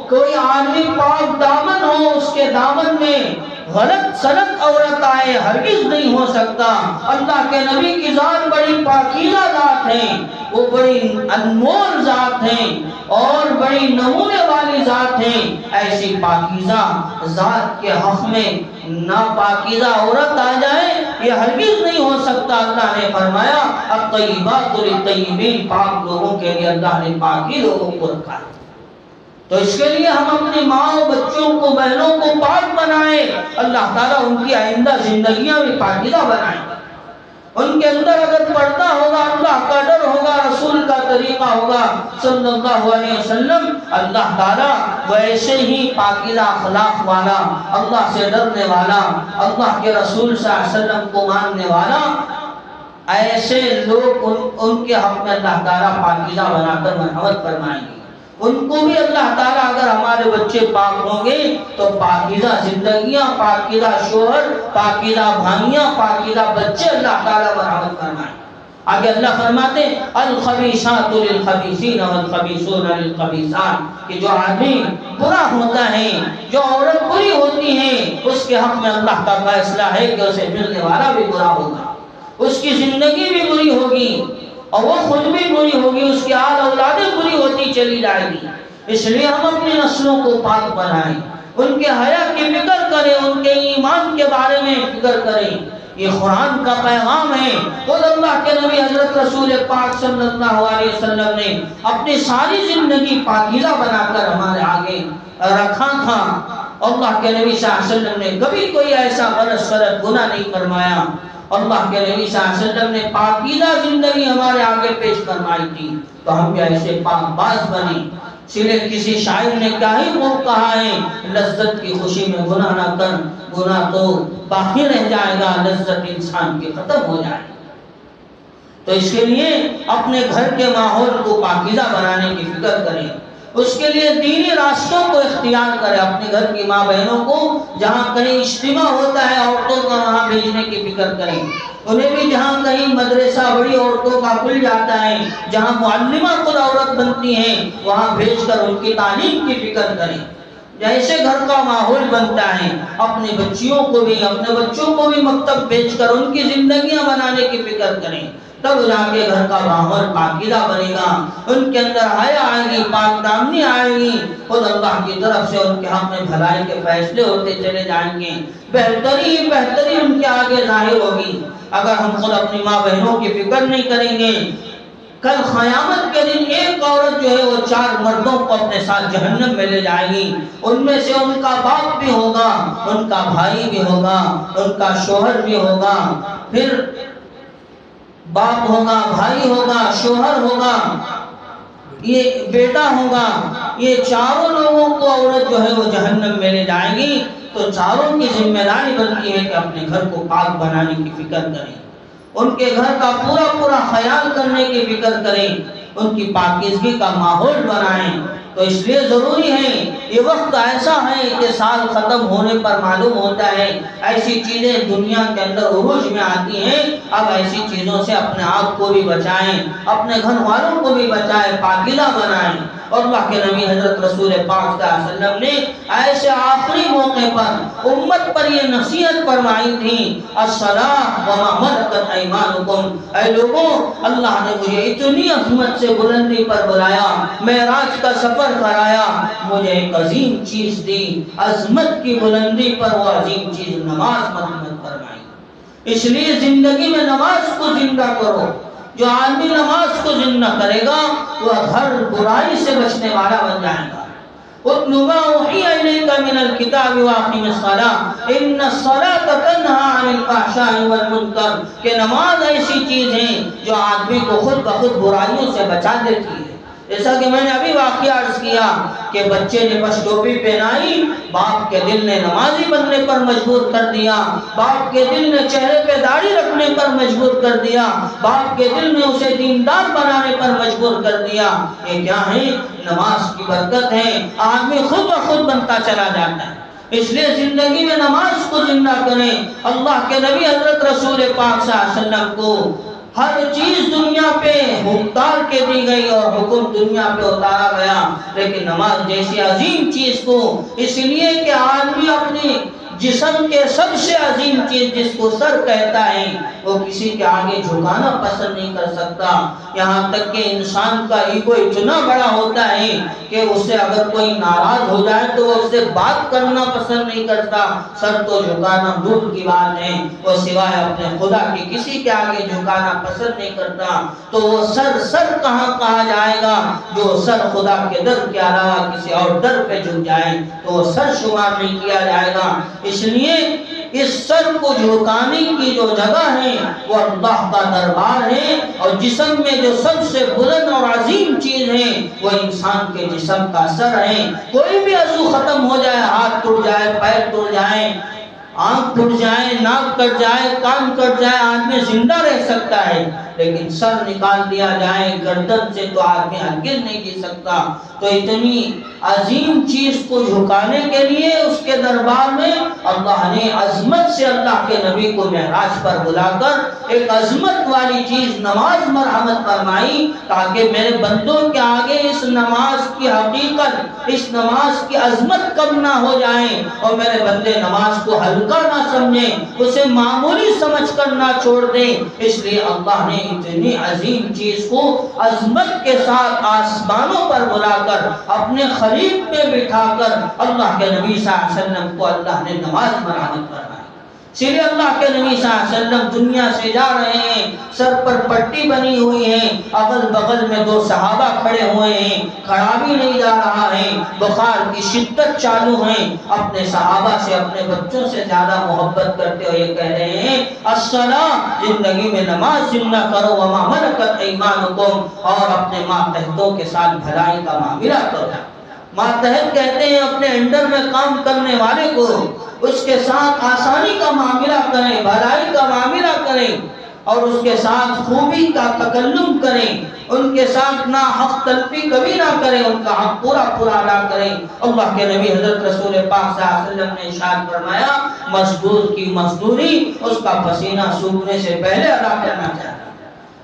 کوئی آدمی پاک دامن ہو، اس کے دامن میں غلط سلط عورت آئے ہرگز نہیں ہو سکتا۔ اللہ کے نبی کی ذات بڑی پاکیزہ ذات ہے، وہ بڑی انمول ذات ہے اور بڑی نمونے والی ذات ہے، ایسی پاکیزہ ذات کے حق میں ناپاکیزہ عورت آ جائے یہ ہرگز نہیں ہو سکتا۔ اللہ نے فرمایا الطیبات للطیبین، پاک لوگوں کے لیے اللہ نے پاکی لوگوں کو رکھا ہے۔ تو اس کے لیے ہم اپنی ماں و بچوں کو بہنوں کو پاک بنائیں، اللہ تعالیٰ ان کی آئندہ زندگیاں بھی پاکیزہ بنائیں۔ ان کے اندر اگر پردہ ہوگا، اللہ کا ڈر ہوگا، رسول کا طریقہ ہوگا صلی اللہ علیہ وسلم، اللہ تعالیٰ ویسے ہی پاکیزہ اخلاق والا، اللہ سے ڈرنے والا، اللہ کے رسول صلی اللہ علیہ وسلم کو ماننے والا، ایسے لوگ ان کے حق میں اللہ تعالیٰ پاکیزہ بنا کر مرحمت فرمائیں گے۔ ان کو بھی اللہ تعالیٰ اگر ہمارے بچے پاک ہوں گے تو پاکیزہ زندگیاں، پاکیزہ شوہر، پاکیزہ بھائیاں، پاکیزہ بچے اللہ تعالیٰ مرحمت فرمائیں۔ آگے اللہ فرماتے ہیں الخبیثات للخبیثین والخبیثون للخبیثات، کہ جو آدمی برا ہوتا ہے، جو عورت بری ہوتی ہے، اس کے حق میں اللہ کا فیصلہ ہے کہ اسے ملنے والا بھی برا ہوگا، اس کی زندگی بھی بری ہوگی اور وہ خود بھی بری ہوگی، اس کی آل اولادیں بری ہوتی چلی جائے گی۔ اس لیے ہم اپنی نسلوں کو پاک بنائیں، ان کے حیا کی فکر کریں، ان کے ایمان کے بارے میں فکر کریں۔ یہ قرآن کا پیغام ہے۔ خود اللہ کے نبی حضرت رسول پاک صلی اللہ علیہ وسلم نے اپنی ساری زندگی پاکیزہ بنا کر ہمارے آگے رکھا تھا۔ اللہ کے نبی صلی اللہ علیہ وسلم نے کبھی کوئی ایسا غلط سلط گناہ نہیں فرمایا۔ اللہ کے نبی صلی اللہ علیہ وسلم نے پاکیزہ زندگی ہمارے آگے پیش فرمائی تھی، تو ہم بھی ایسے پاک باز بنیں۔ سلے کسی شاعر نے کیا ہی خوب کہا ہے، لذت کی خوشی میں گناہ نہ کر، گناہ تو باقی رہ جائے گا، لذت انسان کی ختم ہو جائے گی۔ تو اس کے لیے اپنے گھر کے ماحول کو پاکیزہ بنانے کی فکر کریں، اس کے لیے دینی راستوں کو اختیار کریں، اپنے گھر کی ماں بہنوں کو جہاں کہیں اجتماع ہوتا ہے عورتوں کا وہاں بھیجنے کی فکر کریں، انہیں بھی جہاں کہیں مدرسہ بڑی عورتوں کا کھل جاتا ہے، جہاں معلمہ خود عورت بنتی ہیں وہاں بھیج کر ان کی تعلیم کی فکر کریں۔ جیسے گھر کا ماحول بنتا ہے اپنی بچیوں کو بھی، اپنے بچوں کو بھی مکتب بھیج کر ان کی زندگیاں بنانے کی فکر کریں، تب جا کے گھر کا ماحول پاکیزہ بنے گا، ان کے اندر حیا آئے گی، پاک دامنی آئے گی، خود اللہ کی طرف سے ان کے حق میں بھلائی کے فیصلے ہوتے چلے جائیں گے، بہتری بہتری ان کے آگے ظاہر ہوگی۔ اگر ہم خود اپنی ماں بہنوں کی فکر نہیں کریں گے، کل قیامت کے دن ایک عورت جو ہے وہ 4 مردوں کو اپنے ساتھ جہنم میں لے جائے گی، ان میں سے ان کا باپ بھی ہوگا، ان کا بھائی بھی ہوگا، ان کا شوہر بھی ہوگا، پھر باپ ہوگا، بھائی ہوگا، شوہر ہوگا، یہ بیٹا ہوگا، یہ چاروں لوگوں کو عورت جو ہے وہ جہنم میں لے جائے گی۔ تو چاروں کی ذمہ داری بنتی ہے کہ اپنے گھر کو پاک بنانے کی فکر کریں، ان کے گھر کا پورا خیال کرنے کی فکر کریں، ان کی پاکیزگی کا ماحول بنائیں، تو اس لیے ضروری ہے، یہ وقت ایسا ہے کہ سال ختم ہونے پر معلوم ہوتا ہے ایسی چیزیں دنیا کے اندر عروج میں آتی ہیں، اب ایسی چیزوں سے اپنے آپ کو بھی بچائیں، اپنے گھر والوں کو بھی بچائیں، پاکیزہ بنائیں۔ اور اللہ کے نبی حضرت رسول پاک صلی اللہ علیہ وسلم نے ایسے آخری موقع پر امت پر یہ نصیحت فرمائی تھی، الصلاۃ وما ملکت ایمانکم، اے لوگوں اللہ نے مجھے اتنی عظمت سے بلندی پر بلایا، معراج کا سفر کرایا، مجھے ایک عظیم چیز دی، عظمت کی بلندی پر وہ عظیم چیز نماز مت فرمائی۔ اس لیے زندگی میں نماز کو زندہ کرو، جو آدمی نماز کو زندہ کرے گا وہ ہر برائی سے بچنے والا بن جائے گا۔ اتل ما اوحی الیک من الکتاب واقم الصلاۃ ان الصلاۃ تنہی عن الفحشاء والمنکر، کہ نماز ایسی چیز ہے جو آدمی کو خود بخود برائیوں سے بچا دیتی ہے۔ جیسا کہ میں نے ابھی واقعہ عرض کیا کہ بچے نے بس ٹوپی پہنائی، باپ کے دل نے نمازی بننے پر مجبور کر دیا، باپ کے دل نے چہرے پہ داڑھی رکھنے پر مجبور کر دیا، باپ کے دل نے اسے دیندار بنانے پر مجبور کر دیا۔ یہ کیا ہے؟ نماز کی برکت ہے، آدمی خود بخود بنتا چلا جاتا ہے۔ اس لیے زندگی میں نماز کو زندہ کریں۔ اللہ کے نبی حضرت رسول پاک صلی اللہ علیہ وسلم کو ہر چیز دنیا پہ اتار کے دی گئی اور حکم دنیا پہ اتارا گیا، لیکن نماز جیسی عظیم چیز کو، اس لیے کہ آدمی اپنی جسم کے سب سے عظیم چیز جس کو سر کہتا ہے وہ کسی کے آگے جھکانا پسند نہیں کر سکتا، یہاں تک کہ انسان کا ایگو اتنا بڑا ہوتا ہے کہ اس سے اگر کوئی ناراض ہو جائے تو وہ اس سے بات کرنا پسند نہیں کرتا، سر تو جھکانا دور کی بات ہے، وہ سوائے اپنے خدا کی کسی کے آگے جھکانا پسند نہیں کرتا۔ تو وہ سر کہاں کہا جائے گا؟ جو سر خدا کے در کے علاوہ کسی اور در پہ جھک جائے تو وہ سر شمار نہیں کیا جائے گا۔ اس لیے اس سر کو جھکانے کی جو جگہ ہے وہ اللہ کا دربار ہے، اور جسم میں جو سب سے بلند اور عظیم چیز ہے وہ انسان کے جسم کا سر ہے۔ کوئی بھی عضو ختم ہو جائے، ہاتھ ٹوٹ جائے، پیر ٹوٹ جائے، آنکھ ٹوٹ جائے، ناک کٹ جائے، کان کٹ جائے، آدمی زندہ رہ سکتا ہے، لیکن سر نکال دیا جائے گردن سے تو آدمی ہرگز نہیں جی سکتا۔ تو اتنی عظیم چیز کو جھکانے کے لیے اس کے دربار میں اللہ نے عظمت سے اللہ کے نبی کو معراج پر بلا کر ایک عظمت والی چیز نماز مرحمت فرمائی، تاکہ میرے بندوں کے آگے اس نماز کی حقیقت، اس نماز کی عظمت کم نہ ہو جائے اور میرے بندے نماز کو ہلکا نہ سمجھیں، اسے معمولی سمجھ کر نہ چھوڑ دیں۔ اس لیے اللہ نے اتنی عظیم چیز کو عظمت کے ساتھ آسمانوں پر بلا کر اپنے خلیق پہ بٹھا کر اللہ کے نبی صلی اللہ علیہ وسلم کو اللہ نے نماز مرحمت فرمائی۔ اسی لیے اللہ کے نبی صلی اللہ علیہ وسلم دنیا سے جا رہے ہیں، سر پر پٹی بنی ہوئی ہے، اگل بغل میں دو صحابہ کھڑے ہوئے ہیں، کھڑا بھی نہیں جا رہا ہے، بخار کی شدت چالو ہے، اپنے صحابہ سے، اپنے بچوں سے زیادہ محبت کرتے ہوئے کہہ رہے ہیں الصلاۃ، زندگی میں نماز زندہ کرو، وما ملکت ایمانکم، اور اپنے ماتحتوں کے ساتھ بھلائی کا معاملہ کرو۔ ماتحت کہتے ہیں اپنے انڈر میں کام کرنے والے کو، اس کے ساتھ آسانی کا معاملہ کریں، بھلائی کا معاملہ کریں، اور اس کے ساتھ خوبی کا تکلم کریں، ان کے ساتھ نہ حق تلفی کبھی نہ کریں، ان کا حق پورا پورا ادا کریں۔ اللہ کے نبی حضرت رسول پاک صلی اللہ علیہ وسلم نے ارشاد فرمایا مزدور کی مزدوری اس کا پسینہ سوکھنے سے پہلے ادا کرنا چاہیے،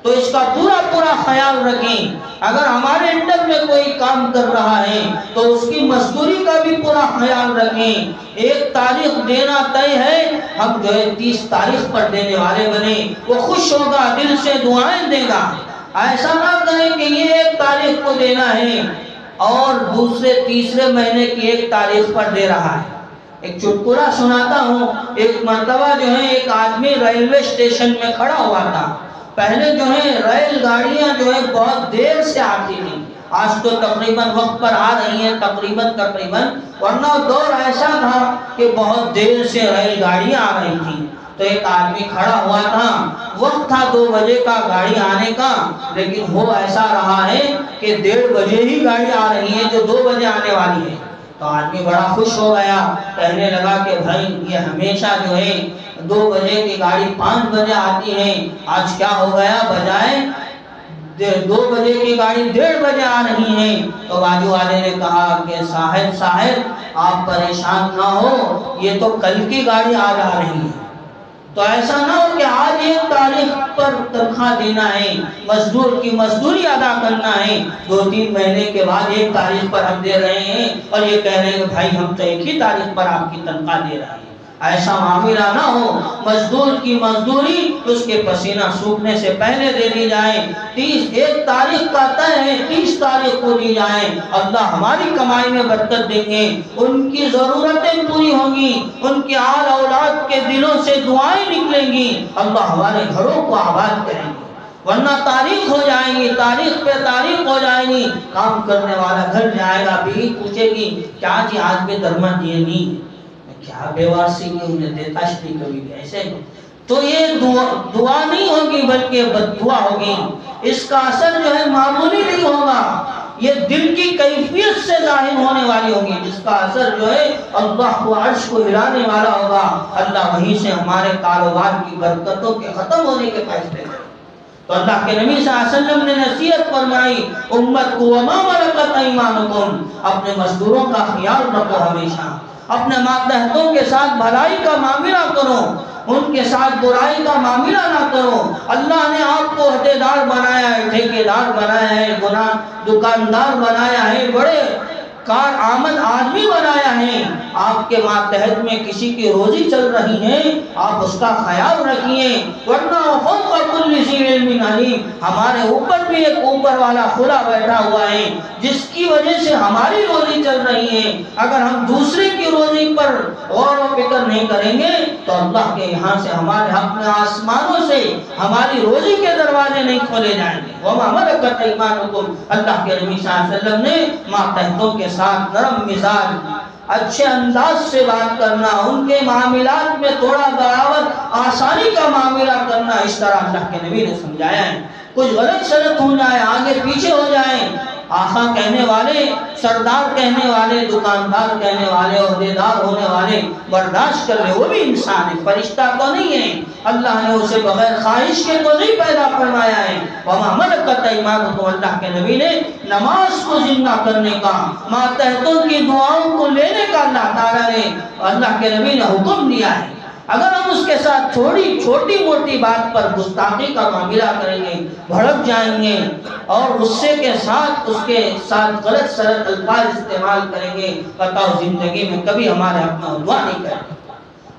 تو اس کا پورا پورا خیال رکھیں۔ اگر ہمارے انڈر میں کوئی کام کر رہا ہے تو اس کی مزدوری کا بھی پورا خیال رکھیں۔ ایک تاریخ دینا طے ہے، ہم جو ہے 30 تاریخ پر دینے والے بنے، وہ خوش ہوگا، دل سے دعائیں دے گا۔ ایسا نہ کریں کہ یہ 1 تاریخ کو دینا ہے اور دوسرے تیسرے مہینے کی 1 تاریخ پر دے رہا ہے۔ ایک چٹکلا سناتا ہوں، ایک مرتبہ جو ہے ایک آدمی ریلوے اسٹیشن میں کھڑا ہوا تھا۔ پہلے جو ہے ریل گاڑیاں جو ہے بہت دیر سے آتی تھیں، آج تو تقریباً وقت پر آ رہی ہیں تقریباً، ورنہ دور ایسا تھا کہ بہت دیر سے ریل گاڑیاں آ رہی تھیں۔ تو ایک آدمی کھڑا ہوا تھا، وقت تھا 2 بجے کا گاڑی آنے کا، لیکن ہو ایسا رہا ہے کہ 1:30 بجے ہی گاڑی آ رہی ہے جو 2 بجے آنے والی ہے۔ تو آدمی بڑا خوش ہو گیا، کہنے لگا کہ بھائی یہ ہمیشہ جو ہے 2 بجے کی گاڑی 5 بجے آتی ہے، آج کیا ہو گیا، بجائے 2 بجے کی گاڑی 1:30 بجے آ رہی ہے، تو بازو والے نے کہا کہ صاحب آپ پریشان نہ ہو، یہ تو کل کی گاڑی آج آ رہی ہے، تو ایسا نہ ہو کہ آج 1 تاریخ پر تنخواہ دینا ہے، مزدور کی مزدوری ادا کرنا ہے، 2-3 مہینے کے بعد 1 تاریخ پر ہم دے رہے ہیں اور یہ کہہ رہے ہیں کہ بھائی ہم تو 1 ہی تاریخ پر آپ کی تنخواہ دے رہے ہیں۔ ایسا معاملہ نہ ہو، مزدور کی مزدوری اس کے پسینہ سوکھنے سے پہلے دے دی جائے، 1 تاریخ کا طے ہے 30 تاریخ کو دی جائے، اللہ ہماری کمائی میں برکت دیں گے، ان کی ضرورتیں پوری ہوں گی، ان کے آل اولاد کے دلوں سے دعائیں نکلیں گی، اللہ ہمارے گھروں کو آباد کریں گے۔ ورنہ تاریخ ہو جائیں گی، تاریخ پہ تاریخ ہو جائیں گی، کام کرنے والا گھر جائے گا، بیوی پوچھے گی کیا جی آج میں درما دیے نہیں، کیا بیوارسی کی انہیں دیتا نہیں کبھی بھی ایسے نہیں، تو یہ دعا نہیں ہوگی بلکہ بددعا ہوگی، اس کا اثر جو ہے معمولی نہیں ہوگا، یہ دل کی کیفیت سے ظاہر ہونے والی ہوگی، جس کا اثر جو ہے اللہ کو عرش کو ہلانے والا ہوگا، اللہ وہیں سے ہمارے کاروبار کی برکتوں کے ختم ہونے کے فیصلے کرے۔ تو اللہ کے نبی صلی اللہ علیہ وسلم نے نصیحت فرمائی امت کو وما ملکت ایمانکم، اپنے مزدوروں کا خیال رکھو، ہمیشہ اپنے ماتحتوں کے ساتھ بھلائی کا معاملہ کرو، ان کے ساتھ برائی کا معاملہ نہ کرو۔ اللہ نے آپ کو عہدیدار بنایا ہے، ٹھیکیدار بنایا ہے، دکاندار بنایا ہے، بڑے کار آمد آدمی بنایا ہے، آپ کے ماتحت میں کسی کی روزی چل رہی ہے، آپ اس کا خیال رکھیے، ورنہ فوق کل ذی علم علیم، ہمارے اوپر بھی ایک اوپر والا خدا بیٹھا ہوا ہے جس کی وجہ سے ہماری روزی چل رہی ہے، اگر ہم دوسرے کی روزی پر غور و فکر نہیں کریں گے تو اللہ کے یہاں سے ہمارے حق میں آسمانوں سے ہماری روزی کے دروازے نہیں کھولے جائیں گے۔ وَمَا مَلَكَتْ أَيْمَانُكُمْ، اللہ کے نبی صلی اللہ علیہ وسلم نے ماتحتوں کے ساتھ نرم مزاج، اچھے انداز سے بات کرنا، ان کے معاملات میں تھوڑا برابر آسانی کا معاملہ کرنا، اس طرح اللہ کے نبی نے سمجھایا ہے۔ کچھ غلط سلط ہو جائے، آگے پیچھے ہو جائیں، آقا کہنے والے، سردار کہنے والے، دکاندار کہنے والے، عہدیدار ہونے والے برداشت کر لے، وہ بھی انسان ہے، فرشتہ تو نہیں ہے، اللہ نے اسے بغیر خواہش کے تو نہیں پیدا فرمایا ہے۔ وَمَا مَلَكَتْ أَيْمَانُكُمْ، اللہ کے نبی نے نماز کو زندہ کرنے کا، ماتحتوں کی دعاؤں کو لینے کا اللہ تعالیٰ نے، اللہ کے نبی نے حکم دیا ہے۔ اگر ہم اس کے ساتھ چھوٹی موٹی بات پر گستاخی کا معاملہ کریں گے، بھڑک جائیں گے اور غصے کے ساتھ اس کے ساتھ غلط سلط الفاظ استعمال کریں گے، بتاؤ زندگی میں کبھی ہمارے حق میں دعا نہیں کریں گے،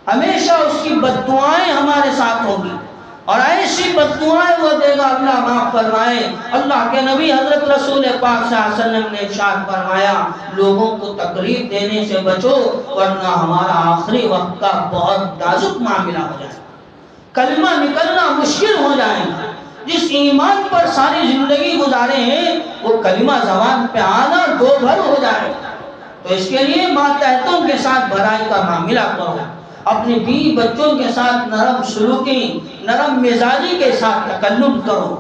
ہمیشہ اس کی بددعائیں ہمارے ساتھ ہوں گی، اور ایسی بددعائیں وہ دے گا اللہ معاف فرمائے۔ اللہ کے نبی حضرت رسول پاک صلی اللہ علیہ وسلم نے ارشاد فرمایا لوگوں کو تکلیف دینے سے بچو ورنہ ہمارا آخری وقت کا بہت نازک معاملہ ہو جائے، کلمہ نکلنا مشکل ہو جائے، جس ایمان پر ساری زندگی گزارے ہیں وہ کلمہ زبان پہ آنا دو بھر ہو جائے، تو اس کے لیے ماتحتوں کے ساتھ بھلائی کا معاملہ کرو، اپنی بیوی بچوں کے ساتھ نرم سلوکی، نرم مزاجی کے ساتھ تکلم کرو۔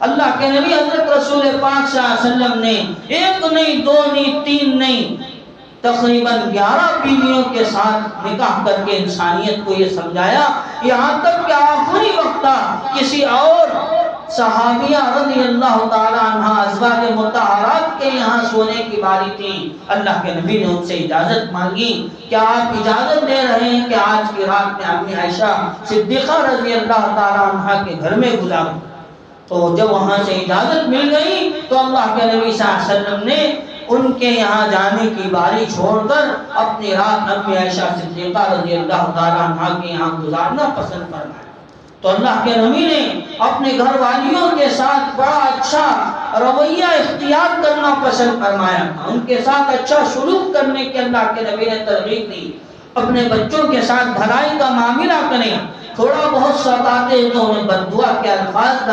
اللہ کے نبی حضرت رسول پاک صلی اللہ علیہ وسلم نے 1 نہیں 2 نہیں 3 نہیں تقریباً 11 بیویوں کے ساتھ نکاح کر کے انسانیت کو یہ سمجھایا، یہاں تک کہ آخری وقت کسی اور صحابیہ رضی اللہ تعالیٰ عنہ ازواج مطہرات کے یہاں سونے کی باری تھی، اللہ کے نبی نے ان سے اجازت مانگی، کیا آپ اجازت دے رہے ہیں کہ آج کی رات میں امی عائشہ صدیقہ رضی اللہ تعالیٰ عنہ کے گھر میں گزاروں؟ تو جب وہاں سے اجازت مل گئی تو اللہ کے نبی صلی اللہ علیہ وسلم نے ان کے یہاں جانے کی باری چھوڑ کر اپنی رات امی عائشہ صدیقہ رضی اللہ تعالیٰ عنہ کے یہاں گزارنا پسند فرمایا۔ تو اللہ کے نبی نے اپنے گھر والیوں کے ساتھ بڑا اچھا رویہ اختیار کرنا پسند فرمایا، ان کے ساتھ اچھا سلوک کرنے کے اللہ کے نبی نے ترغیب دی، اپنے بچوں کے ساتھ بھلائی کا معاملہ کریں، تھوڑا بہت ستاتے تو انہیں بددعا کے الفاظ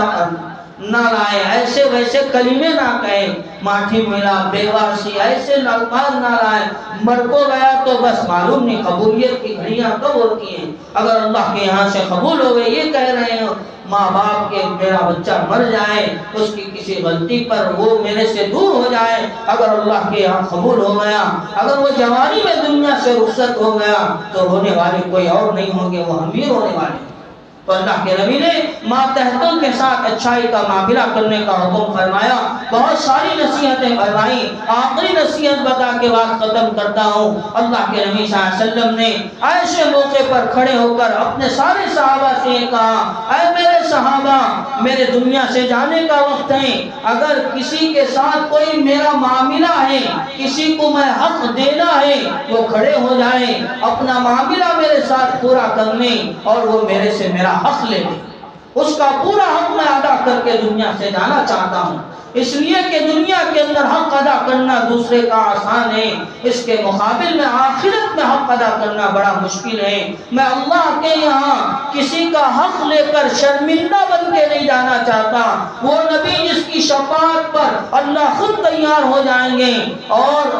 نہ لائے، ایسے ویسے کلمے نہ کہیں، ماٹھی ملا بیوارسی ایسے الفاظ نہ لائے، مر کو گیا تو بس معلوم نہیں قبولیت کی گھڑیاں کب ہوتی ہیں، اگر اللہ کے یہاں سے قبول ہو گئے، یہ کہہ رہے ہیں ماں باپ کے میرا بچہ مر جائے، اس کی کسی غلطی پر وہ میرے سے دور ہو جائے، اگر اللہ کے یہاں قبول ہو گیا، اگر وہ جوانی میں دنیا سے رخصت ہو گیا تو رونے والے کوئی اور نہیں ہوں گے، وہ ہم بھی رونے والے ہیں۔ تو اللہ کے نبی نے ماتحتوں کے ساتھ اچھائی کا معاملہ کرنے کا حکم فرمایا، بہت ساری نصیحتیں فرمائیں۔ آخری نصیحت بتا کے بعد ختم کرتا ہوں۔ اللہ کے نبی صلی اللہ علیہ وسلم نے ایسے موقع پر کھڑے ہو کر اپنے سارے صحابہ سے یہ کہا، اے میرے صحابہ، میرے دنیا سے جانے کا وقت ہے، اگر کسی کے ساتھ کوئی میرا معاملہ ہے، کسی کو میں حق دینا ہے، وہ کھڑے ہو جائیں، اپنا معاملہ میرے ساتھ پورا کرنے اور وہ میرے سے میرا حق لے لیں۔ اس کا پورا حق میں ادا کر کے دنیا سے جانا چاہتا ہوں، اس لیے کہ دنیا کے اندر حق ادا کرنا دوسرے کا آسان ہے، اس کے مقابل میں آخرت میں حق ادا کرنا بڑا مشکل ہے۔ میں اللہ کے یہاں کسی کا حق لے کر شرمندہ بن کے نہیں جانا چاہتا۔ وہ نبی جس کی شفاعت پر اللہ خود تیار ہو جائیں گے اور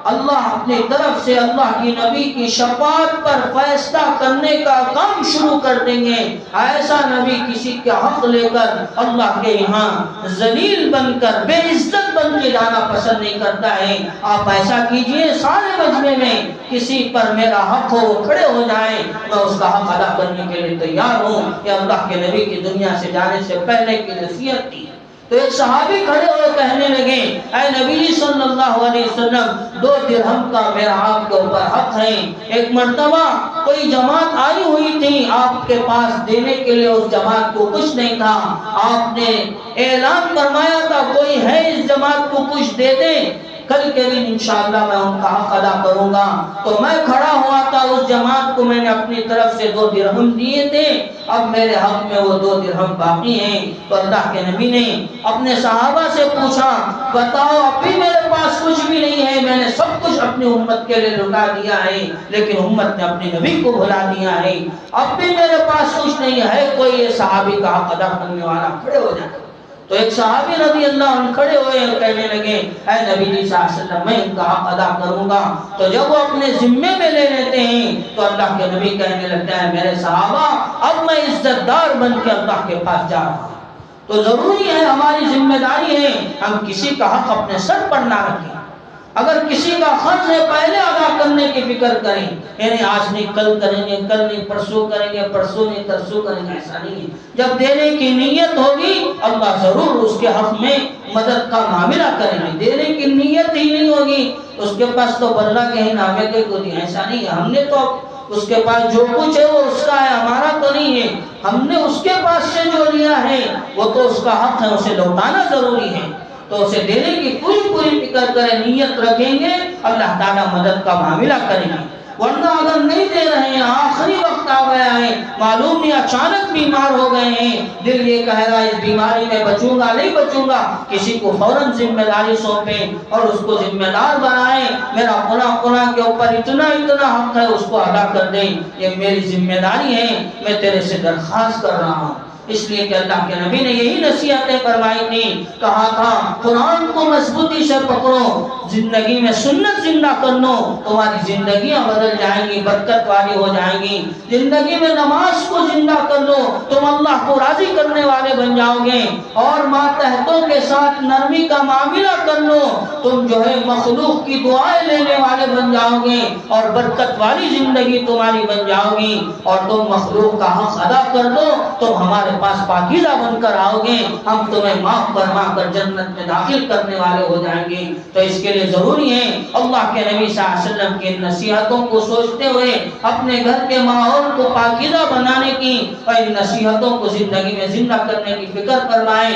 اللہ اپنی طرف سے اللہ کی نبی کی شفاعت پر فیصلہ کرنے کا کام شروع کر دیں گے، ایسا نبی کسی کا حق لے کر اللہ کے یہاں ذلیل بن کر بے عزت بن کے جانا پسند نہیں کرتا ہے۔ آپ ایسا کیجئے، سارے مجمع میں کسی پر میرا حق ہو وہ کھڑے ہو جائیں، میں اس کا حق ادا کرنے کے لیے تیار ہوں۔ یہ اللہ کے نبی کی دنیا سے جانے سے پہلے کی نصیحت تھی۔ تو ایک صحابی کھڑے ہوئے کہنے لگے، اے نبی صلی اللہ علیہ وسلم، 2 درہم کا میرا آپ کے اوپر حق ہے۔ ایک مرتبہ کوئی جماعت آئی ہوئی تھی آپ کے پاس دینے کے لیے، اس جماعت کو کچھ نہیں تھا، آپ نے اعلان فرمایا تھا کوئی ہے اس جماعت کو کچھ دے دیں، کل کے دن انشاءاللہ میں ان کا حق ادا کروں گا۔ تو میں کھڑا ہوا تھا، اس جماعت کو میں نے اپنی طرف سے 2 درہم دیے تھے، اب میرے حق میں وہ 2 درہم باقی ہیں۔ تو اللہ کے نبی نے اپنے صحابہ سے پوچھا، بتاؤ اب بھی میرے پاس کچھ بھی نہیں ہے، میں نے سب کچھ اپنی امت کے لیے لٹا دیا ہے، لیکن امت نے اپنے نبی کو بھلا دیا ہے، اب بھی میرے پاس کچھ نہیں ہے، کوئی یہ صحابی کا حق ادا کرنے والا کھڑے ہو جائے۔ تو ایک صحابی رضی اللہ عنہ کھڑے ہوئے اور کہنے لگے، اے نبی صلی اللہ علیہ وسلم، میں ان کا حق ادا کروں گا۔ تو جب وہ اپنے ذمے میں لے لیتے ہیں تو اللہ کے نبی کہنے لگتا ہے، میرے صحابہ، اب میں عزت دار بن کے اللہ کے پاس جا رہا ہوں۔ تو ضروری ہے، ہماری ذمہ داری ہے، ہم کسی کا حق اپنے سر پر نہ رکھیں۔ اگر کسی کا فرض ہے پہلے ادا کرنے کی فکر کریں، یعنی آج نہیں کل کریں گے، کل نہیں پرسوں کریں گے، پرسوں نہیں ترسوں کریں گے، ایسا نہیں ہے۔ جب دینے کی نیت ہوگی اللہ ضرور اس کے حق میں مدد کا معاملہ کریں گے۔ دینے کی نیت ہی نہیں ہوگی اس کے پاس تو بدلہ کے ہی نامے کے کو دیا، ایسا نہیں ہے۔ ہم نے تو اس کے پاس جو کچھ ہے وہ اس کا ہے، ہمارا تو نہیں ہے۔ ہم نے اس کے پاس سے جو لیا ہے وہ تو اس کا حق ہے، اسے لوٹانا ضروری ہے۔ تو اسے دینے کی پوری فکر کریں، نیت رکھیں گے، اللہ تعالیٰ مدد کا معاملہ کریں گے۔ ورنہ اگر نہیں دے رہے ہیں، آخری وقت آ گیا ہے، معلوم نہیں اچانک بیمار ہو گئے ہیں، دل یہ کہے گا اس بیماری میں بچوں گا نہیں بچوں گا، کسی کو فوراً ذمہ داری سونپیں اور اس کو ذمہ دار بنائیں، میرا فلاں کے اوپر اتنا حق ہے، اس کو ادا کر دیں، یہ میری ذمہ داری ہے، میں تیرے سے درخواست کر رہا ہوں۔ اس لیے کہ اللہ کے نبی نے یہی نصیحتیں فرمائی تھی، کہا تھا قرآن کو مضبوطی سے پکڑو، زندگی میں سنت زندہ کر لو، تمہاری زندگیاں بدل جائیں گی، برکت والی ہو جائیں گی۔ زندگی میں نماز کو زندہ کر لو، تم اللہ کو راضی کرنے والے بن جاؤ گے، اور ماتحتوں کے ساتھ نرمی کا معاملہ کر لو، تم جو ہے مخلوق کی دعائیں لینے والے بن جاؤ گے، اور برکت والی زندگی تمہاری بن جاؤ گی، اور تم مخلوق کا حق ادا کر دو، تم ہمارے پاس پاکیزہ بن کر آؤ گے، ہم تمہیں معاف فرما کر جنت میں داخل کرنے والے ہو جائیں گے۔ تو اس کے لیے ضروری ہے اللہ کے نبی صلی اللہ علیہ وسلم کی نصیحتوں کو سوچتے ہوئے اپنے گھر کے ماحول کو پاکیزہ بنانے کی اور ان نصیحتوں کو زندگی میں زندہ کرنے کی فکر فرمائیں۔